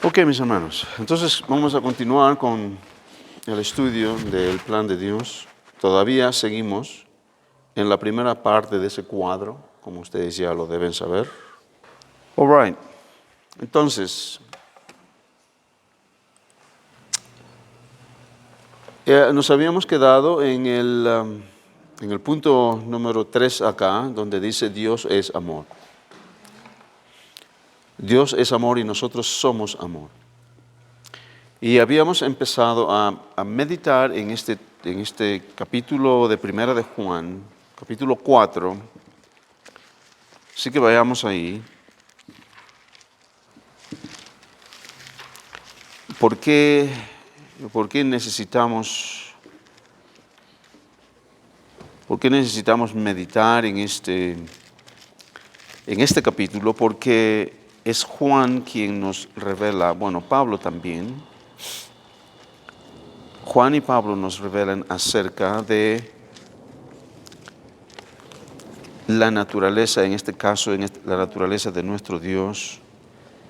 Ok, mis hermanos, entonces vamos a continuar con el estudio del plan de Dios. Todavía seguimos en la primera parte de ese cuadro, como ustedes ya lo deben saber. All right, entonces, nos habíamos quedado en el punto número 3 acá, donde dice Dios es amor. Dios es amor y nosotros somos amor. Y habíamos empezado a meditar en este capítulo de Primera de Juan, capítulo 4. Así que vayamos ahí. ¿Por qué necesitamos meditar en este capítulo? Porque es Juan quien nos revela, bueno, Pablo también. Juan y Pablo nos revelan acerca de la naturaleza, en este caso, la naturaleza de nuestro Dios,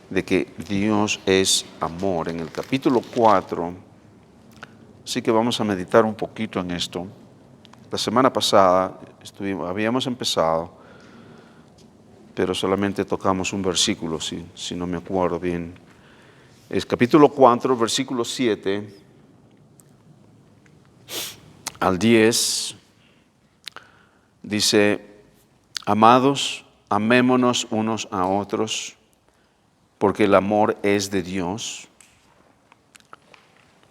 de que Dios es amor. En el capítulo 4, así que vamos a meditar un poquito en esto. La semana pasada habíamos empezado, pero solamente tocamos un versículo, si no me acuerdo bien. Es capítulo 4, versículo 7 al 10, dice: Amados, amémonos unos a otros, porque el amor es de Dios.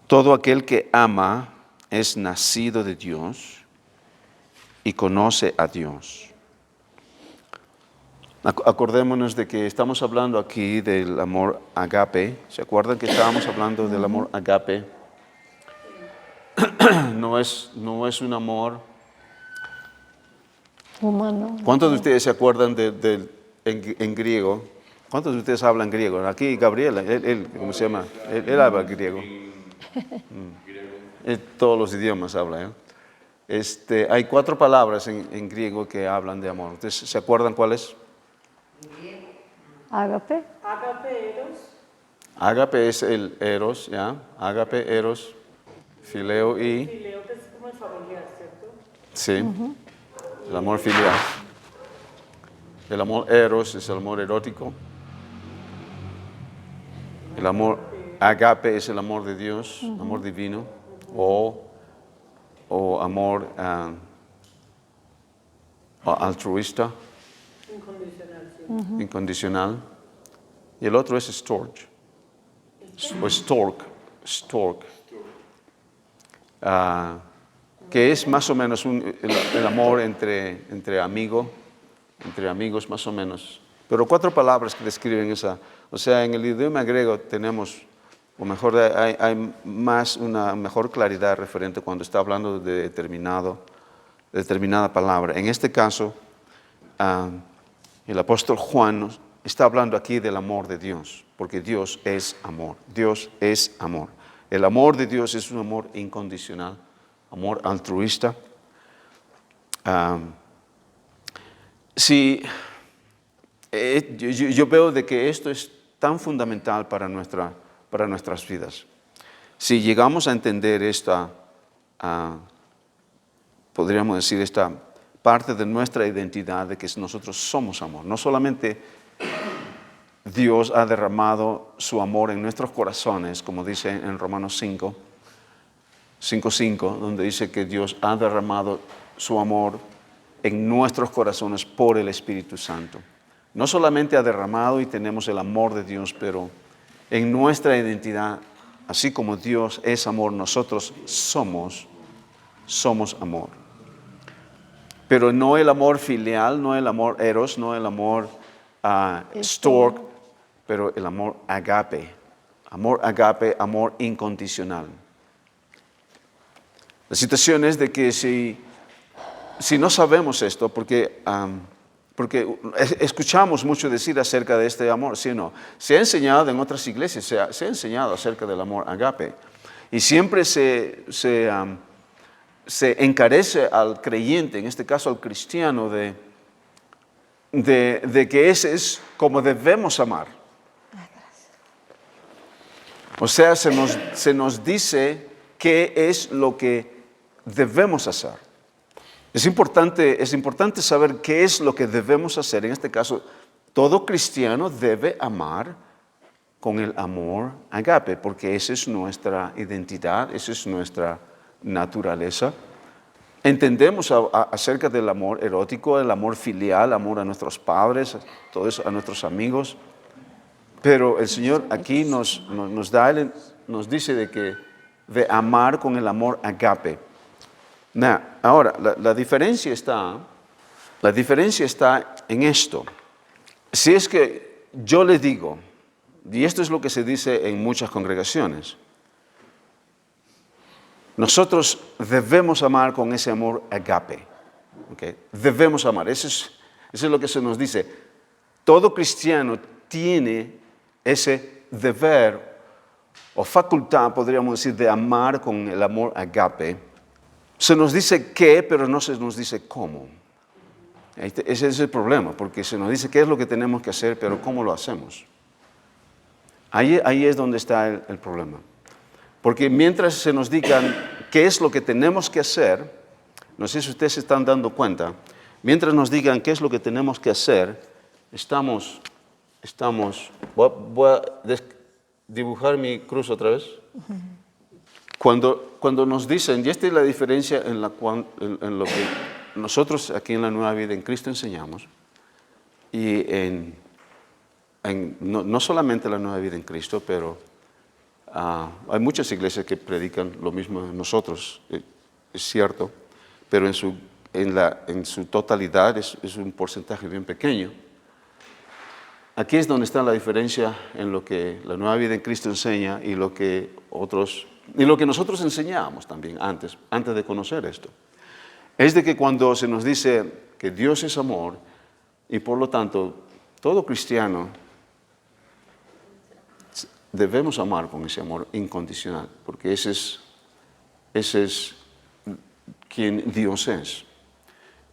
Todo aquel que ama es nacido de Dios y conoce a Dios. Acordémonos de que estamos hablando aquí del amor agape. ¿Se acuerdan que estábamos hablando del amor agape? No es un amor humano. ¿Cuántos de ustedes se acuerdan en griego? ¿Cuántos de ustedes hablan griego? Aquí Gabriela, él ¿cómo se llama? Él habla griego. Todos los idiomas habla él. Hay 4 palabras en griego que hablan de amor. ¿Ustedes se acuerdan cuáles? Ágape. Ágape, eros. Ágape es el eros, ¿ya? Ágape, eros, fileo y... Fileo, que es como el familiar, ¿cierto? Sí, el amor filial. El amor eros es el amor erótico. El amor agape es el amor de Dios, amor divino, o amor altruista, Incondicional, sí. incondicional. Y el otro es storge, o stork, que es más o menos el amor entre amigos más o menos. Pero 4 palabras que describen esa. O sea, en el idioma griego tenemos, o mejor, hay una mejor claridad referente cuando está hablando de determinada palabra. En este caso, el apóstol Juan está hablando aquí del amor de Dios, porque Dios es amor. Dios es amor. El amor de Dios es un amor incondicional, amor altruista. Yo veo de que esto es tan fundamental para nuestras vidas. Si llegamos a entender podríamos decir, esta parte de nuestra identidad, de que nosotros somos amor. No solamente Dios ha derramado su amor en nuestros corazones, como dice en Romanos 5:5, donde dice que Dios ha derramado su amor en nuestros corazones por el Espíritu Santo. No solamente ha derramado y tenemos el amor de Dios, pero en nuestra identidad, así como Dios es amor, nosotros somos amor. Pero no el amor filial, no el amor eros, no el amor stork, pero el amor agape. Amor agape, amor incondicional. La situación es de que si no sabemos esto, porque escuchamos mucho decir acerca de este amor, ¿sí o no? Se ha enseñado en otras iglesias, se ha enseñado acerca del amor agape. Y siempre se encarece al creyente, en este caso al cristiano, de que ese es como debemos amar. O sea, se nos dice qué es lo que debemos hacer. Es importante saber qué es lo que debemos hacer. En este caso, todo cristiano debe amar con el amor agape, porque esa es nuestra identidad, esa es nuestra naturaleza. Entendemos acerca del amor erótico, el amor filial, amor a nuestros padres, todo eso, a nuestros amigos. Pero el Señor aquí nos dice de amar con el amor agape. Ahora, la diferencia está en esto. Si es que yo le digo, y esto es lo que se dice en muchas congregaciones, nosotros debemos amar con ese amor agape. ¿Okay? Debemos amar, eso es lo que se nos dice. Todo cristiano tiene ese deber o facultad, podríamos decir, de amar con el amor agape. Se nos dice qué, pero no se nos dice cómo. Ese es el problema, porque se nos dice qué es lo que tenemos que hacer, pero cómo lo hacemos. Ahí es donde está el problema. Porque mientras se nos digan qué es lo que tenemos que hacer, no sé si ustedes se están dando cuenta, mientras nos digan qué es lo que tenemos que hacer, voy a dibujar mi cruz otra vez. Cuando nos dicen, y esta es la diferencia en lo que nosotros aquí en la Nueva Vida en Cristo enseñamos, y no solamente la Nueva Vida en Cristo, pero hay muchas iglesias que predican lo mismo de nosotros, es cierto, pero en su totalidad es un porcentaje bien pequeño. Aquí es donde está la diferencia en lo que la Nueva Vida en Cristo enseña y lo que nosotros enseñábamos también antes de conocer esto. Es de que cuando se nos dice que Dios es amor y por lo tanto todo cristiano debemos amar con ese amor incondicional, porque ese es quien Dios es.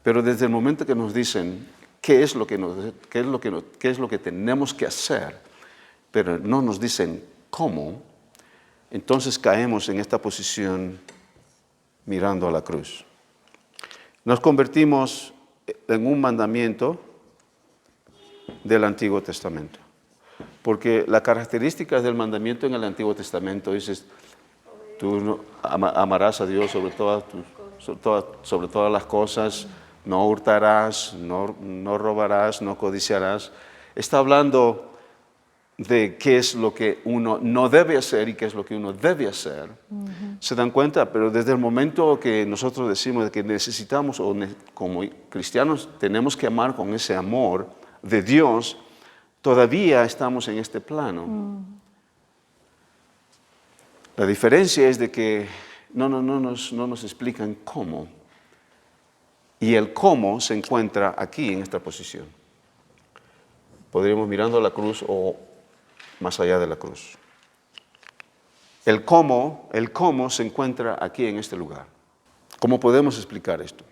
Pero desde el momento que nos dicen qué es lo que tenemos que hacer, pero no nos dicen cómo, entonces caemos en esta posición mirando a la cruz. Nos convertimos en un mandamiento del Antiguo Testamento. Porque la característica del mandamiento en el Antiguo Testamento es tú amarás a Dios sobre todas las cosas, no hurtarás, no robarás, no codiciarás. Está hablando de qué es lo que uno no debe hacer y qué es lo que uno debe hacer. ¿Se dan cuenta? Pero desde el momento que nosotros decimos que necesitamos, o como cristianos tenemos que amar con ese amor de Dios, todavía estamos en este plano. La diferencia es de que no nos explican cómo. Y el cómo se encuentra aquí en esta posición. Podríamos mirando a la cruz o más allá de la cruz. El cómo se encuentra aquí en este lugar. ¿Cómo podemos explicar esto?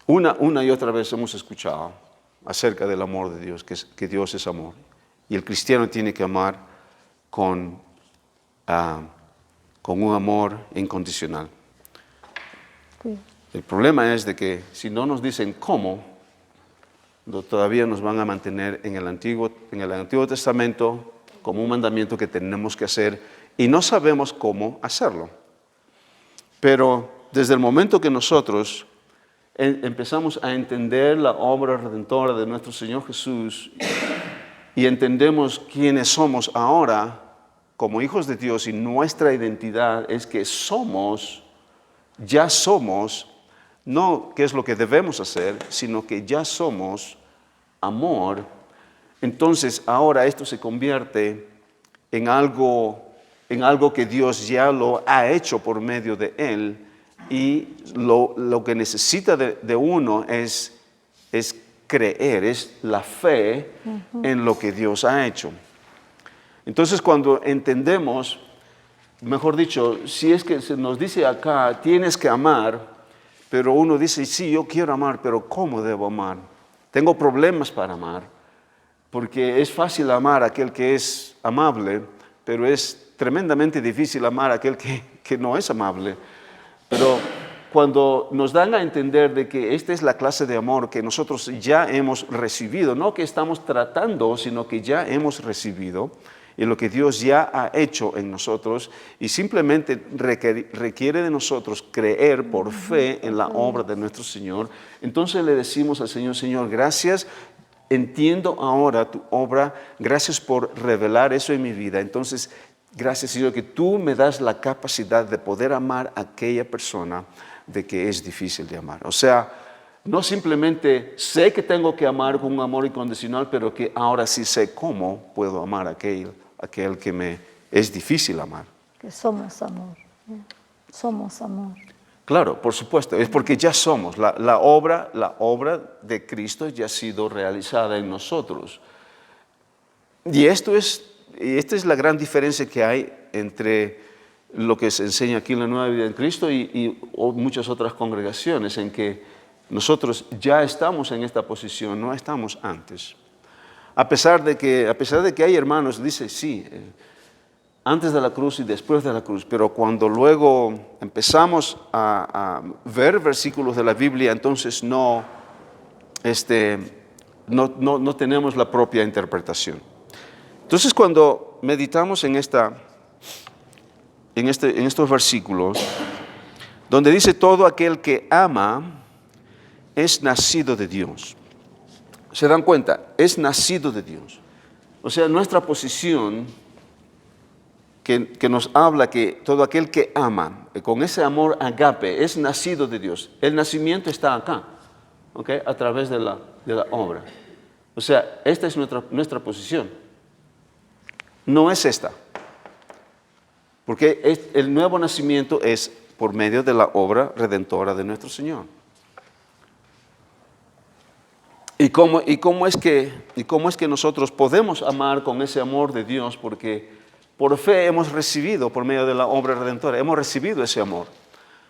Una y otra vez hemos escuchado acerca del amor de Dios, que Dios es amor. Y el cristiano tiene que amar con un amor incondicional. Sí. El problema es de que si no nos dicen cómo, todavía nos van a mantener en el Antiguo Testamento como un mandamiento que tenemos que hacer y no sabemos cómo hacerlo. Pero desde el momento que nosotros empezamos a entender la obra redentora de nuestro Señor Jesús y entendemos quiénes somos ahora como hijos de Dios y nuestra identidad es que ya somos, no qué es lo que debemos hacer, sino que ya somos amor. Entonces ahora esto se convierte en algo que Dios ya lo ha hecho por medio de Él y lo que necesita de uno es creer, es la fe en lo que Dios ha hecho. Entonces cuando entendemos, mejor dicho, si es que se nos dice acá, tienes que amar, pero uno dice, sí, yo quiero amar, pero ¿cómo debo amar? Tengo problemas para amar, porque es fácil amar a aquel que es amable, pero es tremendamente difícil amar a aquel que no es amable. Pero cuando nos dan a entender de que esta es la clase de amor que nosotros ya hemos recibido, no que estamos tratando, sino que ya hemos recibido, y lo que Dios ya ha hecho en nosotros, y simplemente requiere de nosotros creer por fe en la obra de nuestro Señor, entonces le decimos al Señor, Señor, gracias, entiendo ahora tu obra, gracias por revelar eso en mi vida. Entonces, gracias, Señor, que tú me das la capacidad de poder amar a aquella persona de que es difícil de amar. O sea, no simplemente sé que tengo que amar con un amor incondicional, pero que ahora sí sé cómo puedo amar a aquel que me es difícil amar. Que somos amor. Somos amor. Claro, por supuesto, es porque ya somos. La obra de Cristo ya ha sido realizada en nosotros. Y esta es la gran diferencia que hay entre lo que se enseña aquí en la Nueva Vida en Cristo y muchas otras congregaciones, en que nosotros ya estamos en esta posición, no estamos antes. A pesar de que hay hermanos, dice, sí, antes de la cruz y después de la cruz, pero cuando luego empezamos a ver versículos de la Biblia, entonces no tenemos la propia interpretación. Entonces, cuando meditamos en estos versículos, donde dice todo aquel que ama es nacido de Dios. ¿Se dan cuenta? Es nacido de Dios. O sea, nuestra posición que nos habla que todo aquel que ama, con ese amor agape, es nacido de Dios. El nacimiento está acá, ¿okay? A través de la obra. O sea, esta es nuestra posición. No es esta. Porque el nuevo nacimiento es por medio de la obra redentora de nuestro Señor. ¿Y cómo es que nosotros podemos amar con ese amor de Dios? Porque por fe hemos recibido, por medio de la obra redentora, hemos recibido ese amor.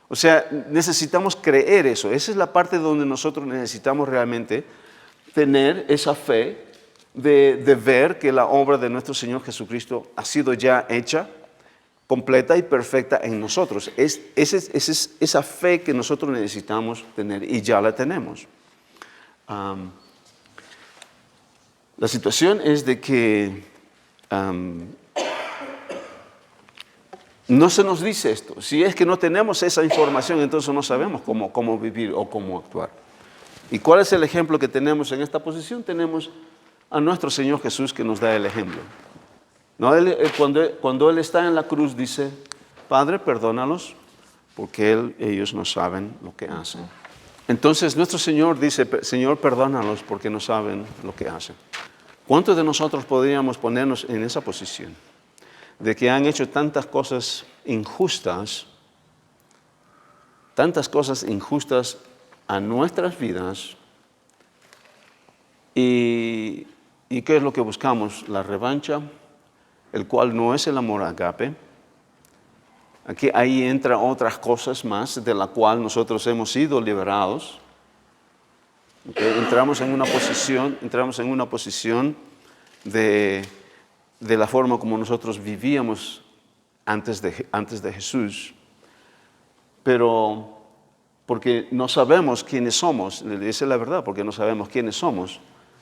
O sea, necesitamos creer eso. Esa es la parte donde nosotros necesitamos realmente tener esa fe de ver que la obra de nuestro Señor Jesucristo ha sido ya hecha, completa y perfecta en nosotros. Es esa fe que nosotros necesitamos tener y ya la tenemos. La situación es de que no se nos dice esto. Si es que no tenemos esa información, entonces no sabemos cómo vivir o cómo actuar. ¿Y cuál es el ejemplo que tenemos en esta posición? Tenemos a nuestro Señor Jesús que nos da el ejemplo. ¿No? Cuando Él está en la cruz dice, Padre, perdónalos, porque ellos no saben lo que hacen. Entonces nuestro Señor dice, Señor, perdónalos porque no saben lo que hacen. ¿Cuántos de nosotros podríamos ponernos en esa posición? De que han hecho tantas cosas injustas a nuestras vidas. ¿Y qué es lo que buscamos? La revancha, el cual no es el amor agape. Ahí entra otras cosas más de la cual nosotros hemos sido liberados. Entramos en una posición de la forma como nosotros vivíamos antes de Jesús, pero porque no sabemos quiénes somos, esa es la verdad, porque no sabemos quiénes somos.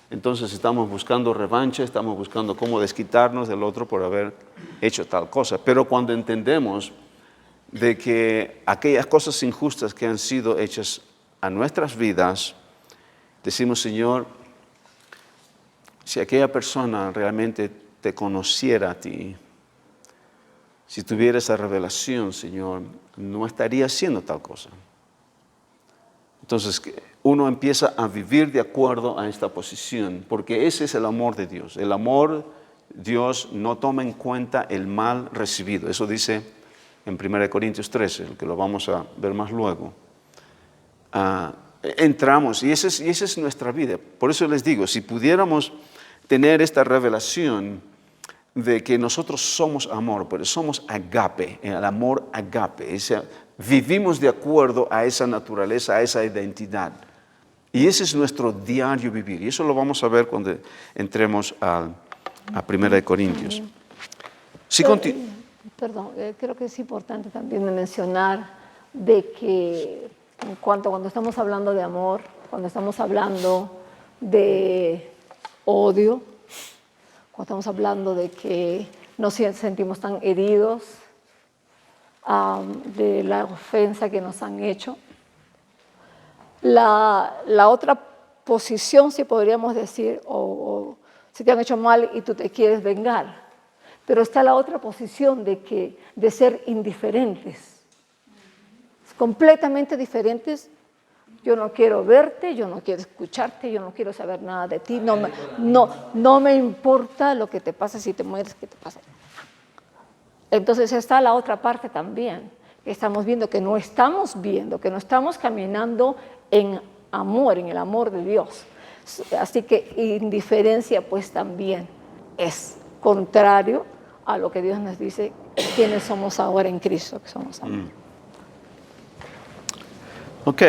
Entonces estamos buscando revancha, estamos buscando cómo desquitarnos del otro por haber hecho tal cosa. Pero cuando entendemos de que aquellas cosas injustas que han sido hechas a nuestras vidas, decimos, Señor, si aquella persona realmente te conociera a ti, si tuviera esa revelación, Señor, no estaría haciendo tal cosa. Entonces, uno empieza a vivir de acuerdo a esta posición, porque ese es el amor de Dios. El amor, Dios no toma en cuenta el mal recibido. Eso dice en 1 Corintios 13, que lo vamos a ver más luego. Entramos, y esa es nuestra vida. Por eso les digo, si pudiéramos tener esta revelación de que nosotros somos amor, pero somos agape, el amor agape, vivimos de acuerdo a esa naturaleza, a esa identidad. Y ese es nuestro diario vivir. Y eso lo vamos a ver cuando entremos a 1 Corintios. Sí, Perdón, creo que es importante también mencionar de que cuando estamos hablando de amor, cuando estamos hablando de odio, cuando estamos hablando de que nos sentimos tan heridos, de la ofensa que nos han hecho, la otra posición, si podríamos decir, o si te han hecho mal y tú te quieres vengar, pero está la otra posición de ser indiferentes, completamente diferentes. Yo no quiero verte, yo no quiero escucharte, yo no quiero saber nada de ti, no me importa lo que te pasa, si te mueres, ¿qué te pasa? Entonces está la otra parte también, que estamos viendo, que no estamos caminando en amor, en el amor de Dios. Así que indiferencia pues también es contrario a lo que Dios nos dice, quienes somos ahora en Cristo, que somos amor. Ok,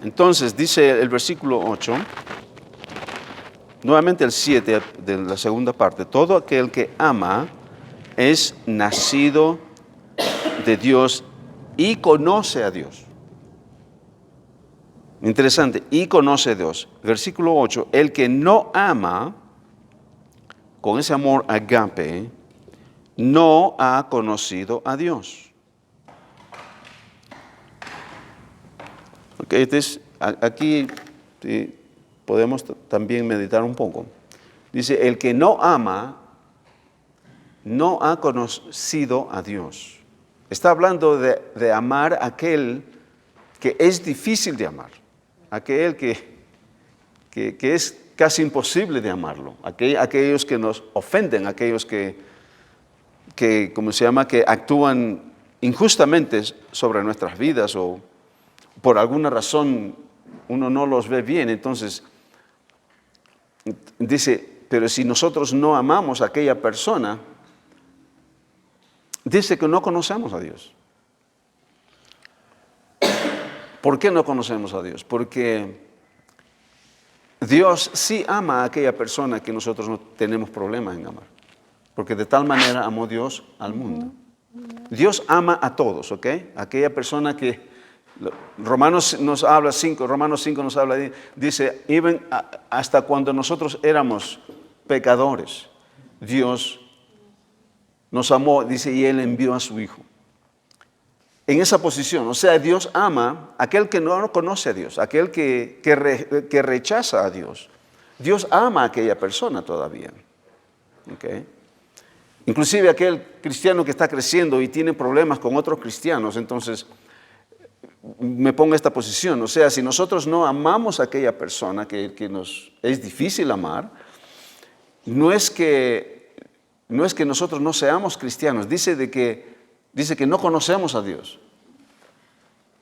entonces dice el versículo 8, nuevamente el 7 de la segunda parte, todo aquel que ama es nacido de Dios y conoce a Dios. Interesante, y conoce a Dios. Versículo 8, el que no ama, con ese amor agape, no ha conocido a Dios. Okay, entonces, aquí podemos también meditar un poco. Dice, el que no ama, no ha conocido a Dios. Está hablando de amar a aquel que es difícil de amar, aquel que es casi imposible de amarlo, aquellos que nos ofenden, aquellos que ¿cómo se llama?, que actúan injustamente sobre nuestras vidas o por alguna razón uno no los ve bien. Entonces, dice, pero si nosotros no amamos a aquella persona, dice que no conocemos a Dios. ¿Por qué no conocemos a Dios? Porque Dios sí ama a aquella persona que nosotros no tenemos problemas en amar. Porque de tal manera amó Dios al mundo. Dios ama a todos, ¿ok? Aquella persona que Romanos 5 nos habla, dice, hasta cuando nosotros éramos pecadores, Dios nos amó, dice, y Él envió a su Hijo. En esa posición, o sea, Dios ama a aquel que no conoce a Dios, aquel que rechaza a Dios. Dios ama a aquella persona todavía, ¿ok? Inclusive aquel cristiano que está creciendo y tiene problemas con otros cristianos, entonces me pongo en esta posición. O sea, si nosotros no amamos a aquella persona que nos es difícil amar, no es que nosotros no seamos cristianos, dice que no conocemos a Dios.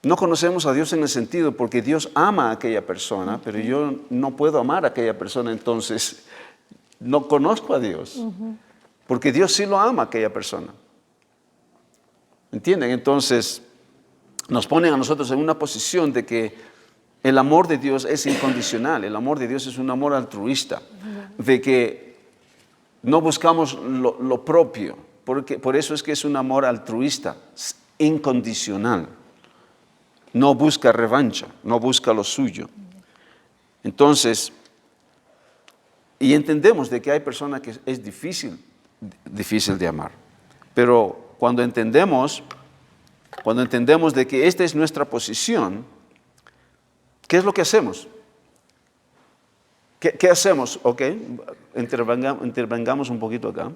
No conocemos a Dios en el sentido porque Dios ama a aquella persona, pero yo no puedo amar a aquella persona, entonces no conozco a Dios. Porque Dios sí lo ama a aquella persona. ¿Entienden? Entonces nos ponen a nosotros en una posición de que el amor de Dios es incondicional, el amor de Dios es un amor altruista, de que no buscamos lo propio, por eso es que es un amor altruista, incondicional. No busca revancha, no busca lo suyo. Entonces, y entendemos de que hay personas que es difícil de amar, pero cuando entendemos de que esta es nuestra posición, ¿qué es lo que hacemos? ¿Qué hacemos? Ok, intervengamos un poquito acá.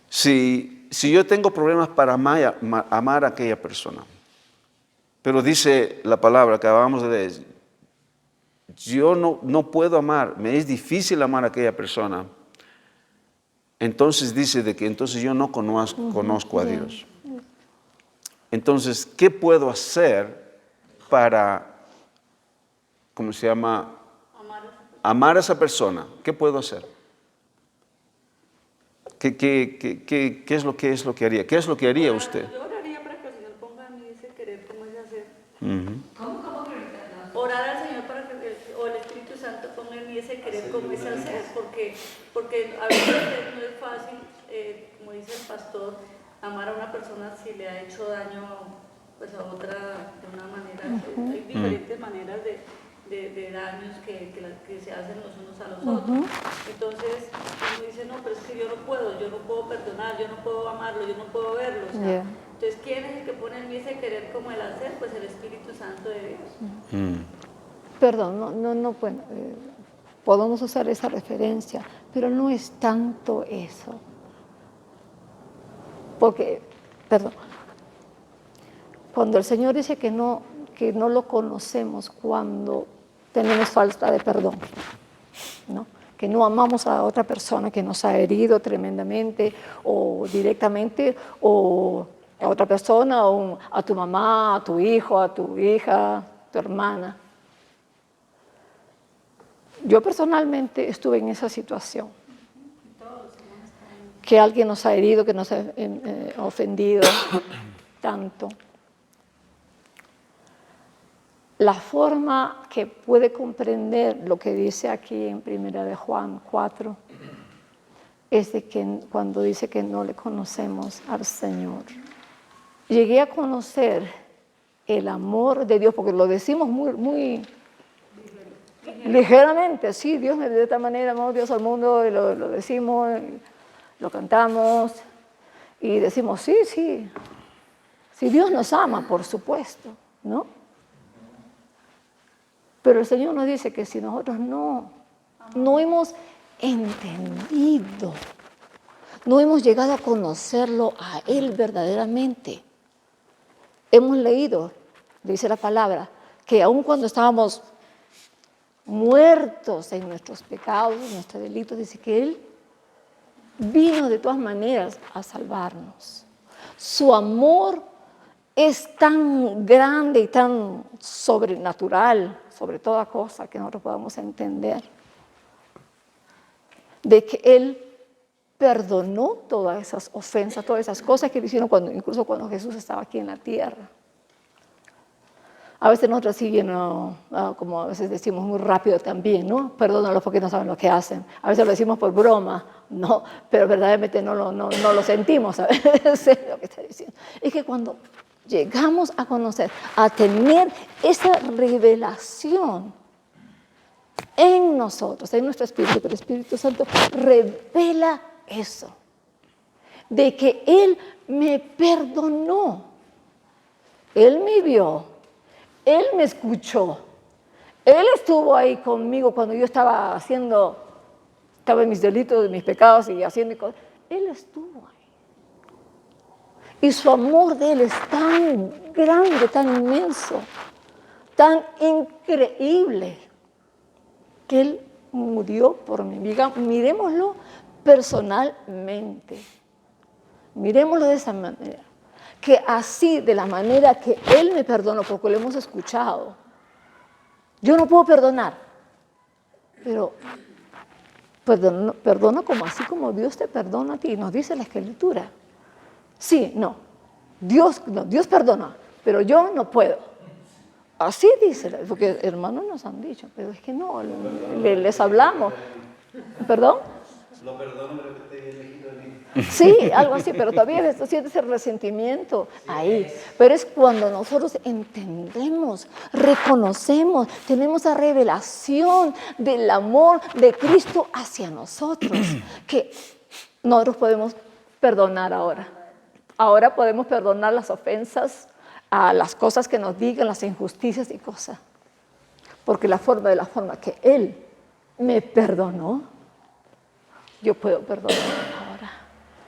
Si yo tengo problemas para amar a aquella persona, pero dice la palabra que acabamos de leer, yo no puedo amar, me es difícil amar a aquella persona, entonces dice de que entonces yo no conozco a Dios. Entonces, ¿qué puedo hacer para, ¿cómo se llama? Amar a esa persona. ¿Qué puedo hacer? ¿Qué es lo que haría? ¿Qué es lo que haría usted? Yo oraría para que el Señor ponga en mí ese querer como es hacer. Orar al Señor para que o el Espíritu Santo ponga en mí ese querer como es hacer, porque a veces no es fácil dice el pastor, amar a una persona si le ha hecho daño pues a otra de una manera. Hay diferentes maneras de daños que se hacen los unos a los otros. Entonces uno dice, no, pero es que yo no puedo perdonar, yo no puedo amarlo, yo no puedo verlo. O sea, entonces, ¿quién es el que pone en mí ese querer como el hacer? Pues el Espíritu Santo de Dios. Perdón, no, bueno, podemos usar esa referencia, pero no es tanto eso. Porque, perdón, cuando el Señor dice que no lo conocemos cuando tenemos falta de perdón, ¿no? Que no amamos a otra persona que nos ha herido tremendamente o directamente, o a otra persona, o a tu mamá, a tu hijo, a tu hija, a tu hermana. Yo personalmente estuve en esa situación, que alguien nos ha herido, que nos ha ofendido tanto. La forma que puede comprender lo que dice aquí en 1 de Juan 4 es de que cuando dice que no le conocemos al Señor. Llegué a conocer el amor de Dios, porque lo decimos muy ligeramente, sí, Dios de esta manera amó Dios al mundo, y lo decimos, lo cantamos, y decimos, sí, Dios nos ama, por supuesto, ¿no? Pero el Señor nos dice que si nosotros no hemos entendido, no hemos llegado a conocerlo a Él verdaderamente, hemos leído, dice la palabra, que aun cuando estábamos muertos en nuestros pecados, en nuestros delitos, dice que Él vino de todas maneras a salvarnos. Su amor es tan grande y tan sobrenatural, sobre toda cosa que nosotros podamos entender, de que Él perdonó todas esas ofensas, todas esas cosas que le hicieron incluso cuando Jesús estaba aquí en la tierra. A veces nosotros sí, como a veces decimos muy rápido también, ¿no? Perdónalos porque no saben lo que hacen. A veces lo decimos por broma, no, pero verdaderamente no lo sentimos, ¿sabes? lo que está diciendo. Es que cuando llegamos a conocer, a tener esa revelación en nosotros, en nuestro espíritu, que el Espíritu Santo revela eso, de que Él me perdonó, Él me vio, Él me escuchó, Él estuvo ahí conmigo cuando yo estaba en mis delitos, en mis pecados y haciendo cosas. Él estuvo ahí. Y su amor de Él es tan grande, tan inmenso, tan increíble, que Él murió por mí. Miremoslo personalmente. Miremoslo de esa manera. Que así, de la manera que Él me perdonó, porque lo hemos escuchado. Yo no puedo perdonar, pero perdona como así como Dios te perdona a ti. Nos dice la Escritura. Sí, no. Dios perdona, pero yo no puedo. Así dice, porque hermanos nos han dicho, pero es que no, les hablamos. ¿Perdón? Lo perdono, pero que esté elegido de mí. Sí, algo así, pero todavía sientes el resentimiento ahí. Pero es cuando nosotros entendemos, reconocemos, tenemos la revelación del amor de Cristo hacia nosotros, que nosotros podemos perdonar ahora. Ahora podemos perdonar las ofensas, a las cosas que nos digan, las injusticias y cosas. Porque la forma que Él me perdonó, yo puedo perdonar ahora.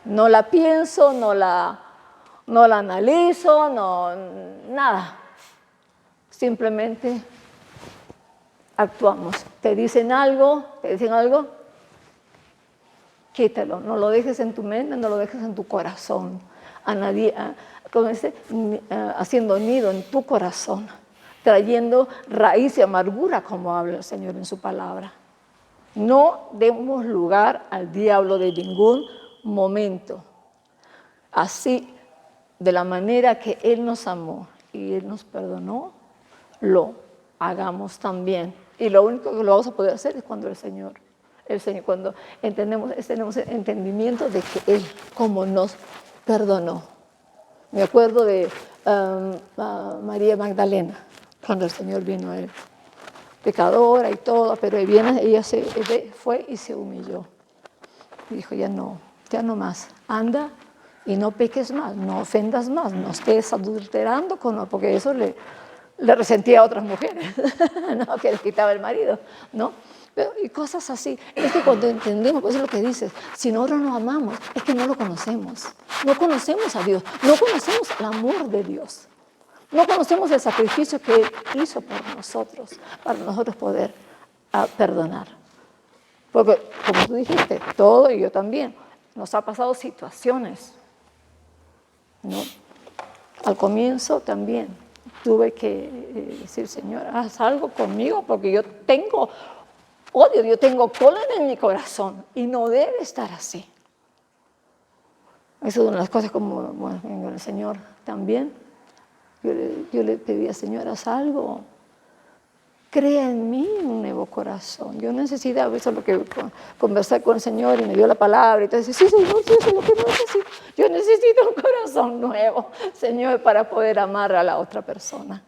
No la pienso, no la analizo, nada. Simplemente actuamos. ¿Te dicen algo? Quítalo. No lo dejes en tu mente, no lo dejes en tu corazón. Haciendo nido en tu corazón, trayendo raíz y amargura, como habla el Señor en su palabra. No demos lugar al diablo de ningún momento. Así, de la manera que Él nos amó y Él nos perdonó, lo hagamos también. Y lo único que lo vamos a poder hacer es cuando el Señor el Señor, cuando tenemos el entendimiento de que Él, como nos perdonó. Me acuerdo de María Magdalena, cuando el Señor vino a él, pecadora y todo, pero ella fue y se humilló. Y dijo, ya no más, anda y no peques más, no ofendas más, no estés adulterando, porque eso le resentía a otras mujeres, ¿no? Que les quitaba el marido, ¿no? Y cosas así. Es que cuando entendemos, pues es lo que dices, si nosotros nos amamos, es que no lo conocemos. No conocemos a Dios, no conocemos el amor de Dios. No conocemos el sacrificio que Él hizo por nosotros, para nosotros poder perdonar. Porque, como tú dijiste, todo y yo también, nos ha pasado situaciones, ¿no? Al comienzo también tuve que decir, Señor, haz algo conmigo porque yo tengo odio, yo tengo cólera en mi corazón y no debe estar así. Esa es una de las cosas como, bueno, en el Señor también. Yo le pedía, Señor, haz algo. Crea en mí un nuevo corazón. Yo necesitaba eso, lo que conversar con el Señor y me dio la palabra y entonces, sí, Señor, sí, eso es lo que necesito. Yo necesito un corazón nuevo, Señor, para poder amar a la otra persona.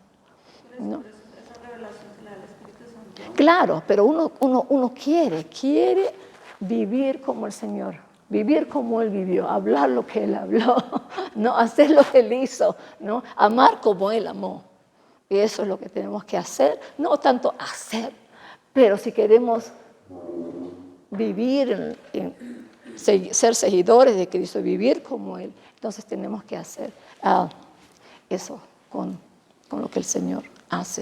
¿No? Esa revelación que le da el Espíritu Santo. Claro, pero uno quiere vivir como el Señor, vivir como Él vivió, hablar lo que Él habló, ¿no? Hacer lo que Él hizo, ¿no? Amar como Él amó. Y eso es lo que tenemos que hacer, no tanto hacer, pero si queremos vivir, ser seguidores de Cristo, vivir como Él, entonces tenemos que hacer eso con lo que el Señor hace.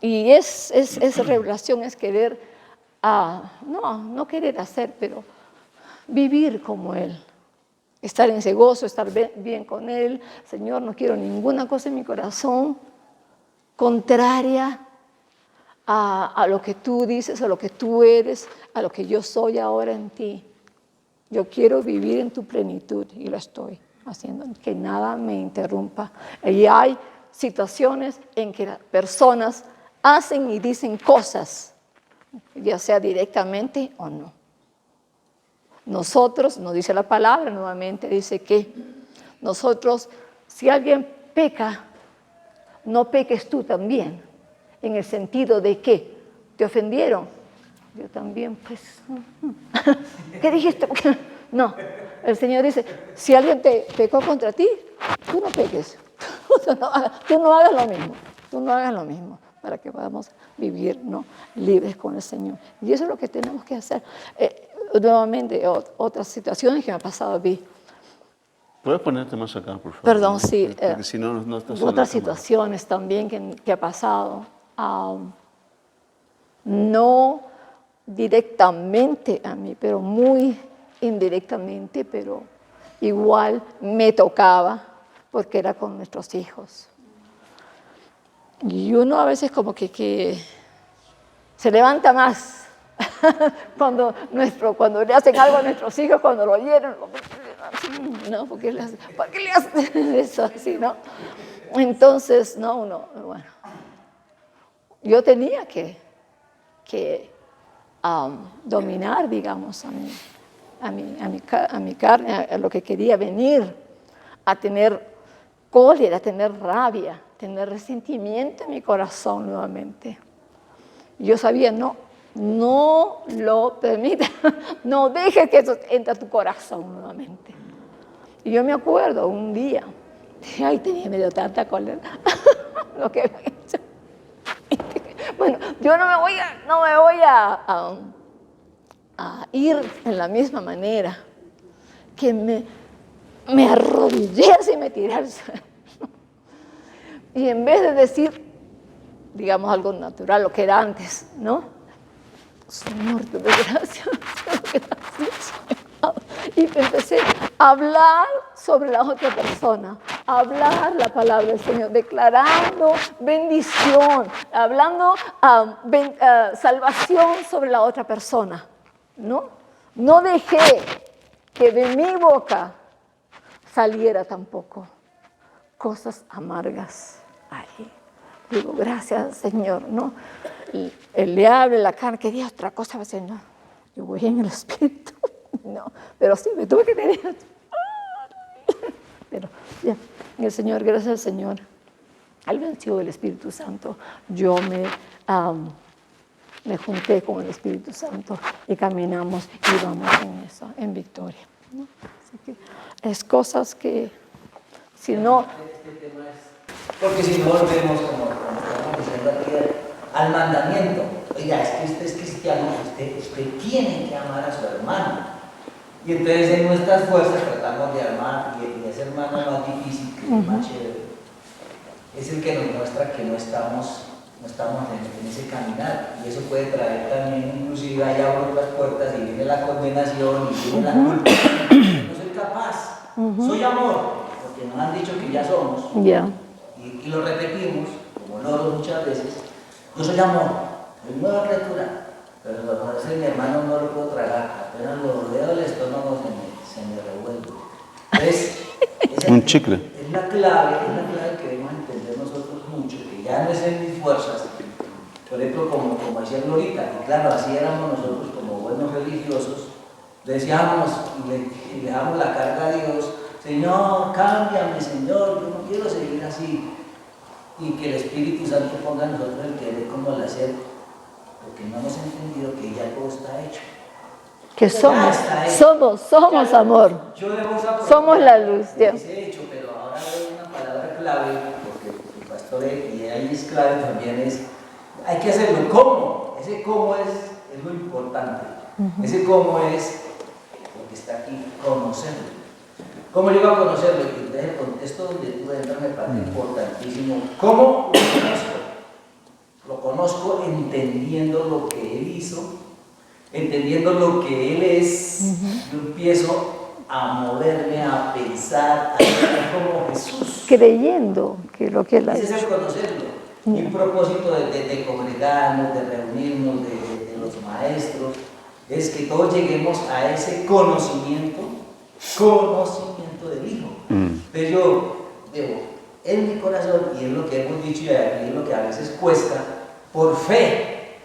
Y esa revelación es querer, no querer hacer, pero vivir como Él. Estar en ese gozo, estar bien con Él. Señor, no quiero ninguna cosa en mi corazón contraria a lo que tú dices, a lo que tú eres, a lo que yo soy ahora en ti. Yo quiero vivir en tu plenitud y lo estoy haciendo, que nada me interrumpa. Y hay situaciones en que las personas hacen y dicen cosas, ya sea directamente o no. Nosotros, nos dice la palabra nuevamente, dice que nosotros, si alguien peca, no peques tú también, en el sentido de que te ofendieron. Yo también, pues, ¿qué dijiste? No, el Señor dice, si alguien te pecó contra ti, tú no peques, tú no hagas lo mismo, para que podamos vivir, ¿no?, libres con el Señor. Y eso es lo que tenemos que hacer. Nuevamente, otras situaciones que me ha pasado a mí. ¿Puedes ponerte más acá, por favor? Perdón, sí. Porque si no, no estás sola. Otras situaciones también que ha pasado. No directamente a mí, pero muy indirectamente, pero igual me tocaba porque era con nuestros hijos. Y uno a veces como que se levanta más cuando le hacen algo a nuestros hijos, cuando lo hieren, ¿no? ¿Por qué le hacen eso así, no? Entonces, no, bueno, yo tenía que dominar, digamos, a mi carne, a lo que quería venir, a tener cólera, a tener rabia, tener resentimiento en mi corazón nuevamente. Yo sabía, no lo permita, no dejes que eso entre a tu corazón nuevamente. Y yo me acuerdo un día, tenía medio tanta cólera, lo que me he hecho. Bueno, yo no me voy a ir en la misma manera, que me arrodillé y me tiré al suelo. Y en vez de decir, digamos, algo natural, lo que era antes, ¿no? Señor, te doy gracias, gracias. Y empecé a hablar sobre la otra persona, a hablar la palabra del Señor, declarando bendición, hablando salvación sobre la otra persona, ¿no? No dejé que de mi boca saliera tampoco cosas amargas ahí. Digo, gracias, Señor, ¿no? Y él le habla la carne, quería otra cosa, va a decir, no, yo voy en el espíritu. No, pero sí, me tuve que tener. Pero ya, el Señor, gracias al Señor, al vencido del Espíritu Santo, yo me junté con el Espíritu Santo y caminamos y vamos en eso, en victoria, ¿no? Así que es cosas que, si no... Este tema es, porque si no volvemos, como estamos diciendo aquí, al mandamiento. Oiga, es que usted es cristiano, usted tiene que amar a su hermano. Y entonces en nuestras fuerzas tratamos de amar, y ese hermano más difícil, que es más chévere, es el que nos muestra que no estamos en ese caminar. Y eso puede traer también, inclusive ahí abro las puertas y viene la condenación y viene la culpa. No soy capaz, soy amor, porque nos han dicho que ya somos. Ya. Y lo repetimos, como loros muchas veces, yo soy amor, soy nueva criatura. Pero cuando ese mi hermano no lo puedo tragar, apenas lo veo el estómago se me revuelve. Entonces, Un chicle. es la clave que debemos entender nosotros mucho, que ya no es en mis fuerzas. Por ejemplo, como decía Glorita, y claro, así éramos nosotros como buenos religiosos, decíamos y le damos la carga a Dios, Señor, cámbiame, Señor, yo no quiero seguir así. Y que el Espíritu Santo ponga en nosotros el querer como el hacer, porque no hemos entendido que ya todo está hecho. Que somos amor. Yo debo esa Somos la luz. Ya. ese hecho, pero ahora veo una palabra clave, porque el pastor, y ahí es clave también, es, hay que hacerlo. ¿Cómo? Ese cómo es lo importante. Ese cómo es lo que está aquí, conocerlo. ¿Cómo llego a conocerlo? Y entonces el contexto donde tú entras me parece importantísimo. ¿Cómo lo conozco? Lo conozco entendiendo lo que Él hizo, entendiendo lo que Él es. Yo empiezo a moverme, a pensar, a ser como Jesús. Creyendo que lo que Él ha Ese es hecho. el conocerlo. Y el propósito de congregarnos, de reunirnos, de los maestros, es que todos lleguemos a ese conocimiento del Hijo. Entonces yo debo, en mi corazón, y es lo que hemos dicho y es lo que a veces cuesta, por fe,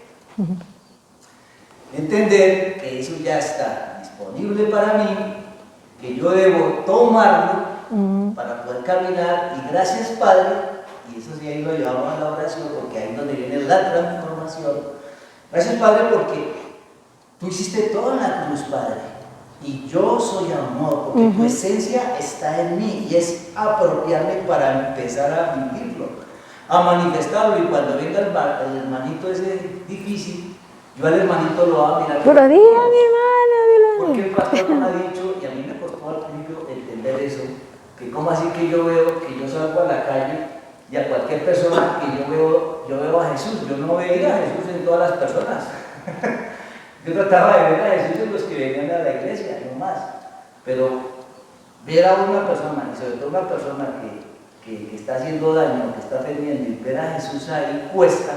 entender que eso ya está disponible para mí, que yo debo tomarlo para poder caminar, y gracias Padre, y eso sí ahí lo llevamos a la oración, porque ahí es donde viene la transformación. Gracias Padre porque tú hiciste todo en la cruz, Padre. Y yo soy amor, porque tu esencia está en mí y es apropiarme para empezar a vivirlo, a manifestarlo. Y cuando venga el hermanito ese difícil, yo al hermanito lo voy a mirar. Pero diga mi hermano, dile. Porque el pastor nos ha dicho, y a mí me costó al principio entender eso, que como así que yo veo, que yo salgo a la calle y a cualquier persona que yo veo a Jesús, yo no veía a Jesús en todas las personas. Yo trataba de ver a Jesús en los que venían a la iglesia, no más. Pero ver a una persona, y sobre todo una persona que está haciendo daño, que está ofendiendo, y ver a Jesús ahí cuesta,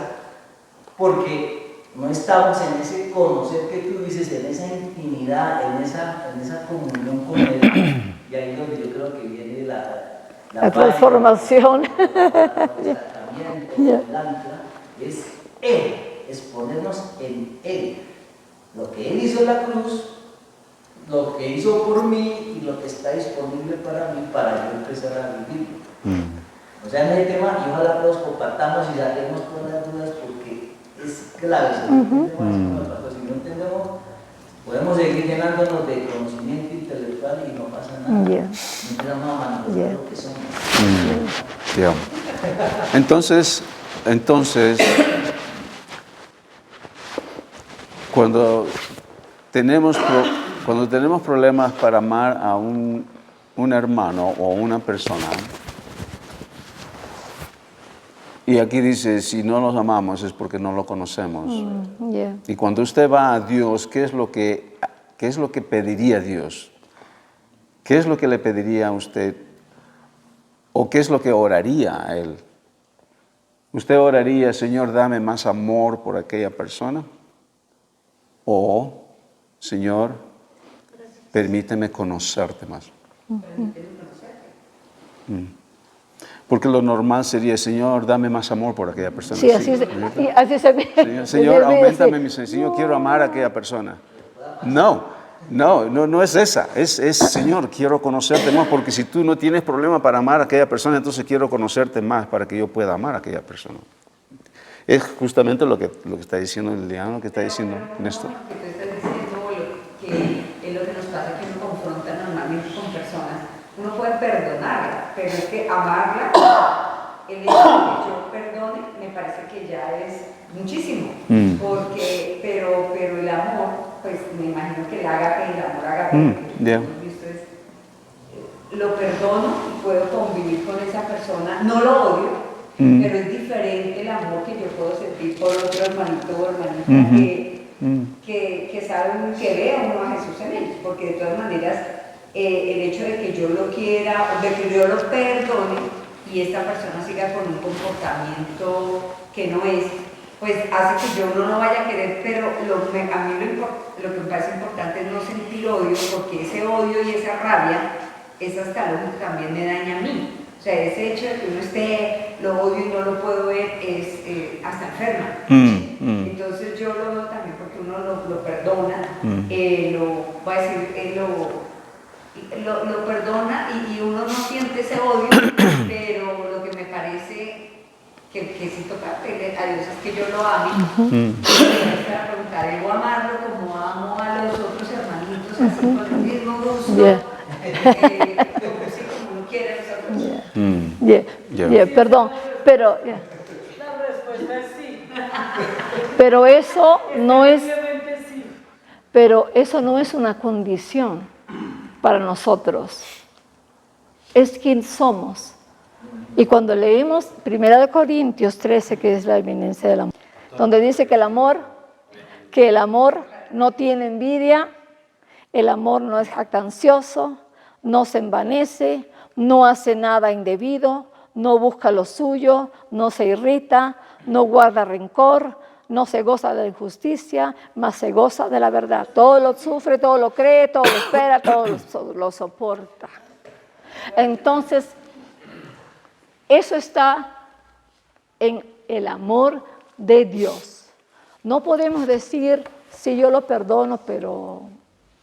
porque no estamos en ese conocer que tú dices, en esa intimidad, en esa comunión con Él. Y ahí es donde yo creo que viene la transformación. El tratamiento, el ancla, es Él, es ponernos en Él. Lo que Él hizo en la cruz, lo que hizo por mí y lo que está disponible para mí, para yo empezar a vivirlo. O sea, en el tema, y ojalá todos compartamos y saquemos todas las dudas, porque es clave. Si no entendemos, podemos seguir llenándonos de conocimiento intelectual y no pasa nada. No empezamos a mantener lo que somos. Entonces, cuando tenemos problemas para amar a un hermano o una persona, y aquí dice, si no los amamos es porque no lo conocemos. Y cuando usted va a Dios, ¿qué es lo que pediría Dios? ¿Qué es lo que le pediría a usted? ¿O qué es lo que oraría a Él? ¿Usted oraría, Señor, dame más amor por aquella persona? O, Señor, permíteme conocerte más. Porque lo normal sería, Señor, dame más amor por aquella persona. Sí, así, y así se ve. Señor, auméntame mi Señor, quiero amar a aquella persona. No es esa. Es, Señor, quiero conocerte más, porque si tú no tienes problema para amar a aquella persona, entonces quiero conocerte más para que yo pueda amar a aquella persona. Es justamente lo que está diciendo Liliana, lo que está diciendo Néstor. Lo que tú estás diciendo, que es lo que nos pasa, que uno confronta normalmente con personas. Uno puede perdonarla, pero es que amarla, el hecho de que yo perdone, me parece que ya es muchísimo. Pero el amor, pues me imagino que el ágape y el amor ágape, lo perdono y puedo convivir con esa persona, no lo odio. Pero es diferente el amor que yo puedo sentir por otro hermanito o hermanita que sabe, que ve a uno a Jesús en él, porque de todas maneras el hecho de que yo lo quiera, de que yo lo perdone y esta persona siga con un comportamiento que no es, pues hace que yo no lo vaya a querer, pero a mí lo que me parece importante es no sentir odio, porque ese odio y esa rabia, esa hasta lo que también me daña a mí. O sea, ese hecho de que uno lo odio y no lo puedo ver es hasta enferma. Entonces yo lo veo también porque uno lo perdona, lo perdona y uno no siente ese odio, pero lo que me parece que sí toca pedirle a Dios es que yo lo ame. Es para preguntar, ¿debo amarlo como amo a los otros hermanitos, así con el mismo gusto? Como uno quiere a los otros. Perdón, pero... La respuesta es sí. Pero eso no es... Pero eso no es una condición para nosotros. Es quien somos. Y cuando leímos 1 Corintios 13, que es la eminencia del amor, donde dice que el amor no tiene envidia, el amor no es jactancioso, no se envanece, no hace nada indebido, no busca lo suyo, no se irrita, no guarda rencor, no se goza de la injusticia, mas se goza de la verdad. Todo lo sufre, todo lo cree, todo lo espera, todo lo soporta. Entonces, eso está en el amor de Dios. No podemos decir, si yo lo perdono, pero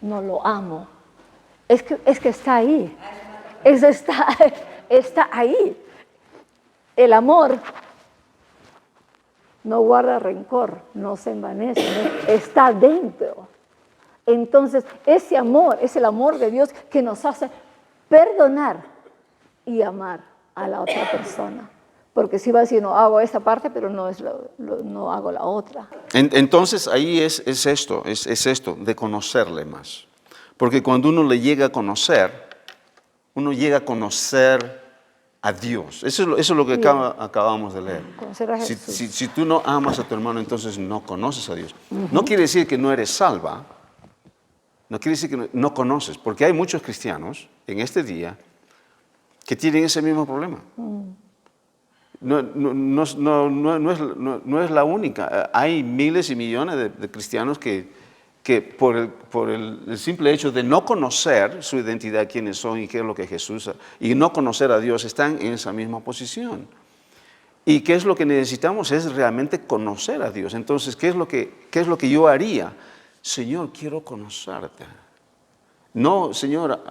no lo amo. Es que está ahí. Está ahí. El amor no guarda rencor, no se envanece, está dentro. Entonces, ese amor es el amor de Dios que nos hace perdonar y amar a la otra persona. Porque si va a decir, no hago esta parte, pero no hago la otra. Entonces ahí es esto, de conocerle más. Porque cuando uno le llega a conocer, uno llega a conocer a Dios. Eso es lo que acabamos de leer. Conocer a Jesús. Si tú no amas a tu hermano, entonces no conoces a Dios. No quiere decir que no eres salva, no quiere decir que no conoces, porque hay muchos cristianos en este día que tienen ese mismo problema. No es la única. Hay miles y millones de cristianos que por el simple hecho de no conocer su identidad, quiénes son y qué es lo que Jesús, y no conocer a Dios, están en esa misma posición. ¿Y qué es lo que necesitamos? Es realmente conocer a Dios. Entonces, ¿qué es lo que yo haría? Señor, quiero conocerte. No, Señor,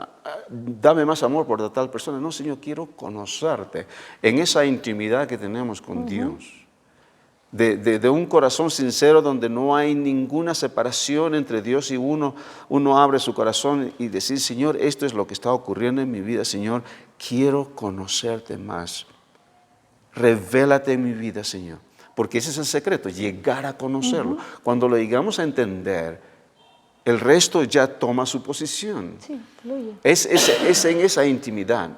dame más amor por tal persona. No, Señor, quiero conocerte en esa intimidad que tenemos con Dios. De un corazón sincero donde no hay ninguna separación entre Dios y uno abre su corazón y decir, Señor, esto es lo que está ocurriendo en mi vida, Señor, quiero conocerte más. Revélate en mi vida, Señor. Porque ese es el secreto, llegar a conocerlo. Cuando lo llegamos a entender, el resto ya toma su posición. Sí, fluye. Es en esa intimidad.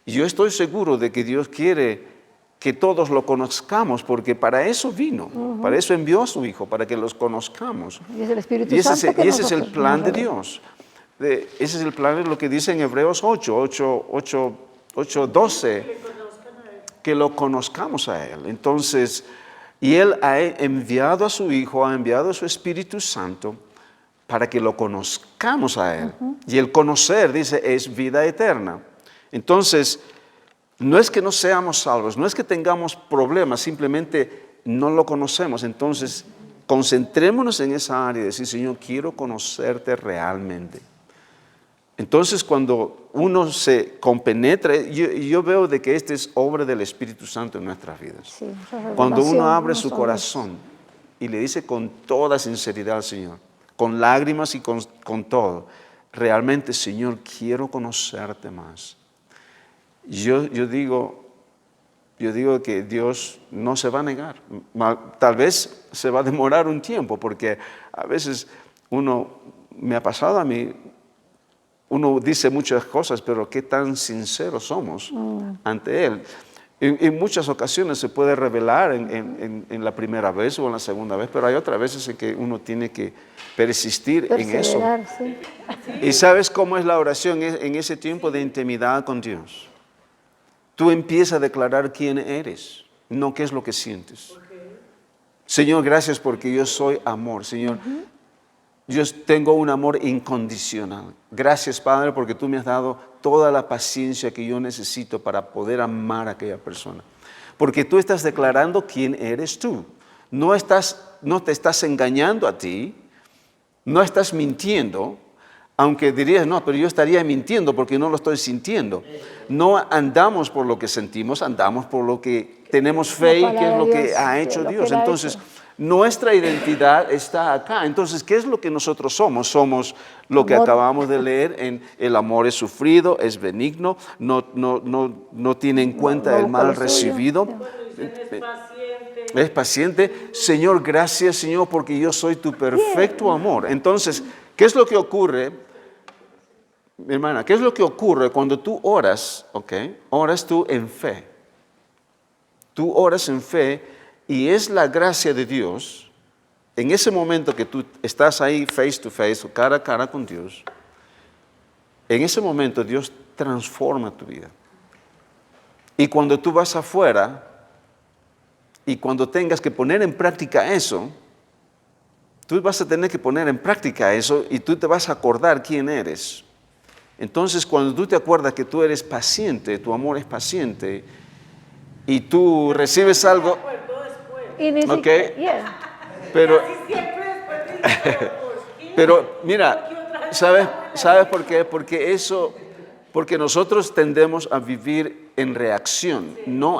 Y yo estoy seguro de que Dios quiere que todos lo conozcamos, porque para eso vino, para eso envió a su Hijo, para que los conozcamos. Y es el Espíritu Santo. Y ese es el plan de Dios. Ese es el plan de lo que dice en Hebreos 8:12, que lo conozcamos a Él. Entonces, y Él ha enviado a su Hijo, ha enviado a su Espíritu Santo, para que lo conozcamos a Él. Y el conocer, dice, es vida eterna. Entonces, no es que no seamos salvos, no es que tengamos problemas, simplemente no lo conocemos. Entonces, concentrémonos en esa área y decir, Señor, quiero conocerte realmente. Entonces, cuando uno se compenetra, yo veo de que esta es obra del Espíritu Santo en nuestras vidas. Sí, esa Cuando uno revelación, abre no su son- corazón y le dice con toda sinceridad al Señor, con lágrimas y con todo, realmente, Señor, quiero conocerte más. Yo digo que Dios no se va a negar. Tal vez se va a demorar un tiempo, porque a veces me ha pasado a mí, uno dice muchas cosas, pero qué tan sinceros somos ante Él. En muchas ocasiones se puede revelar en la primera vez o en la segunda vez, pero hay otras veces en que uno tiene que persistir en eso. Perseverar, sí. ¿Y sabes cómo es la oración en ese tiempo de intimidad con Dios? Tú empiezas a declarar quién eres, no qué es lo que sientes. Señor, gracias porque yo soy amor. Señor, yo tengo un amor incondicional. Gracias, Padre, porque tú me has dado toda la paciencia que yo necesito para poder amar a aquella persona. Porque tú estás declarando quién eres tú. No te estás engañando a ti, no estás mintiendo, aunque dirías, no, pero yo estaría mintiendo porque no lo estoy sintiendo. No andamos por lo que sentimos, andamos por lo que tenemos fe y qué es lo que ha hecho Dios. Entonces, nuestra identidad está acá. Entonces, ¿qué es lo que nosotros somos? Somos lo que acabamos de leer en el amor es sufrido, es benigno, no tiene en cuenta el mal recibido. Es paciente. Señor, gracias, Señor, porque yo soy tu perfecto amor. Entonces, ¿qué es lo que ocurre? Mi hermana, ¿qué es lo que ocurre cuando tú oras? Oras tú en fe. Tú oras en fe y es la gracia de Dios. En ese momento que tú estás ahí face to face o cara a cara con Dios, en ese momento Dios transforma tu vida. Y cuando tú vas afuera y cuando tengas que poner en práctica eso, tú vas a tener que poner en práctica eso y tú te vas a acordar quién eres. Entonces, cuando tú te acuerdas que tú eres paciente, tu amor es paciente, y tú recibes algo, Y ni ok, siquiera, pero mira, ¿sabes por qué? Porque nosotros tendemos a vivir en reacción, no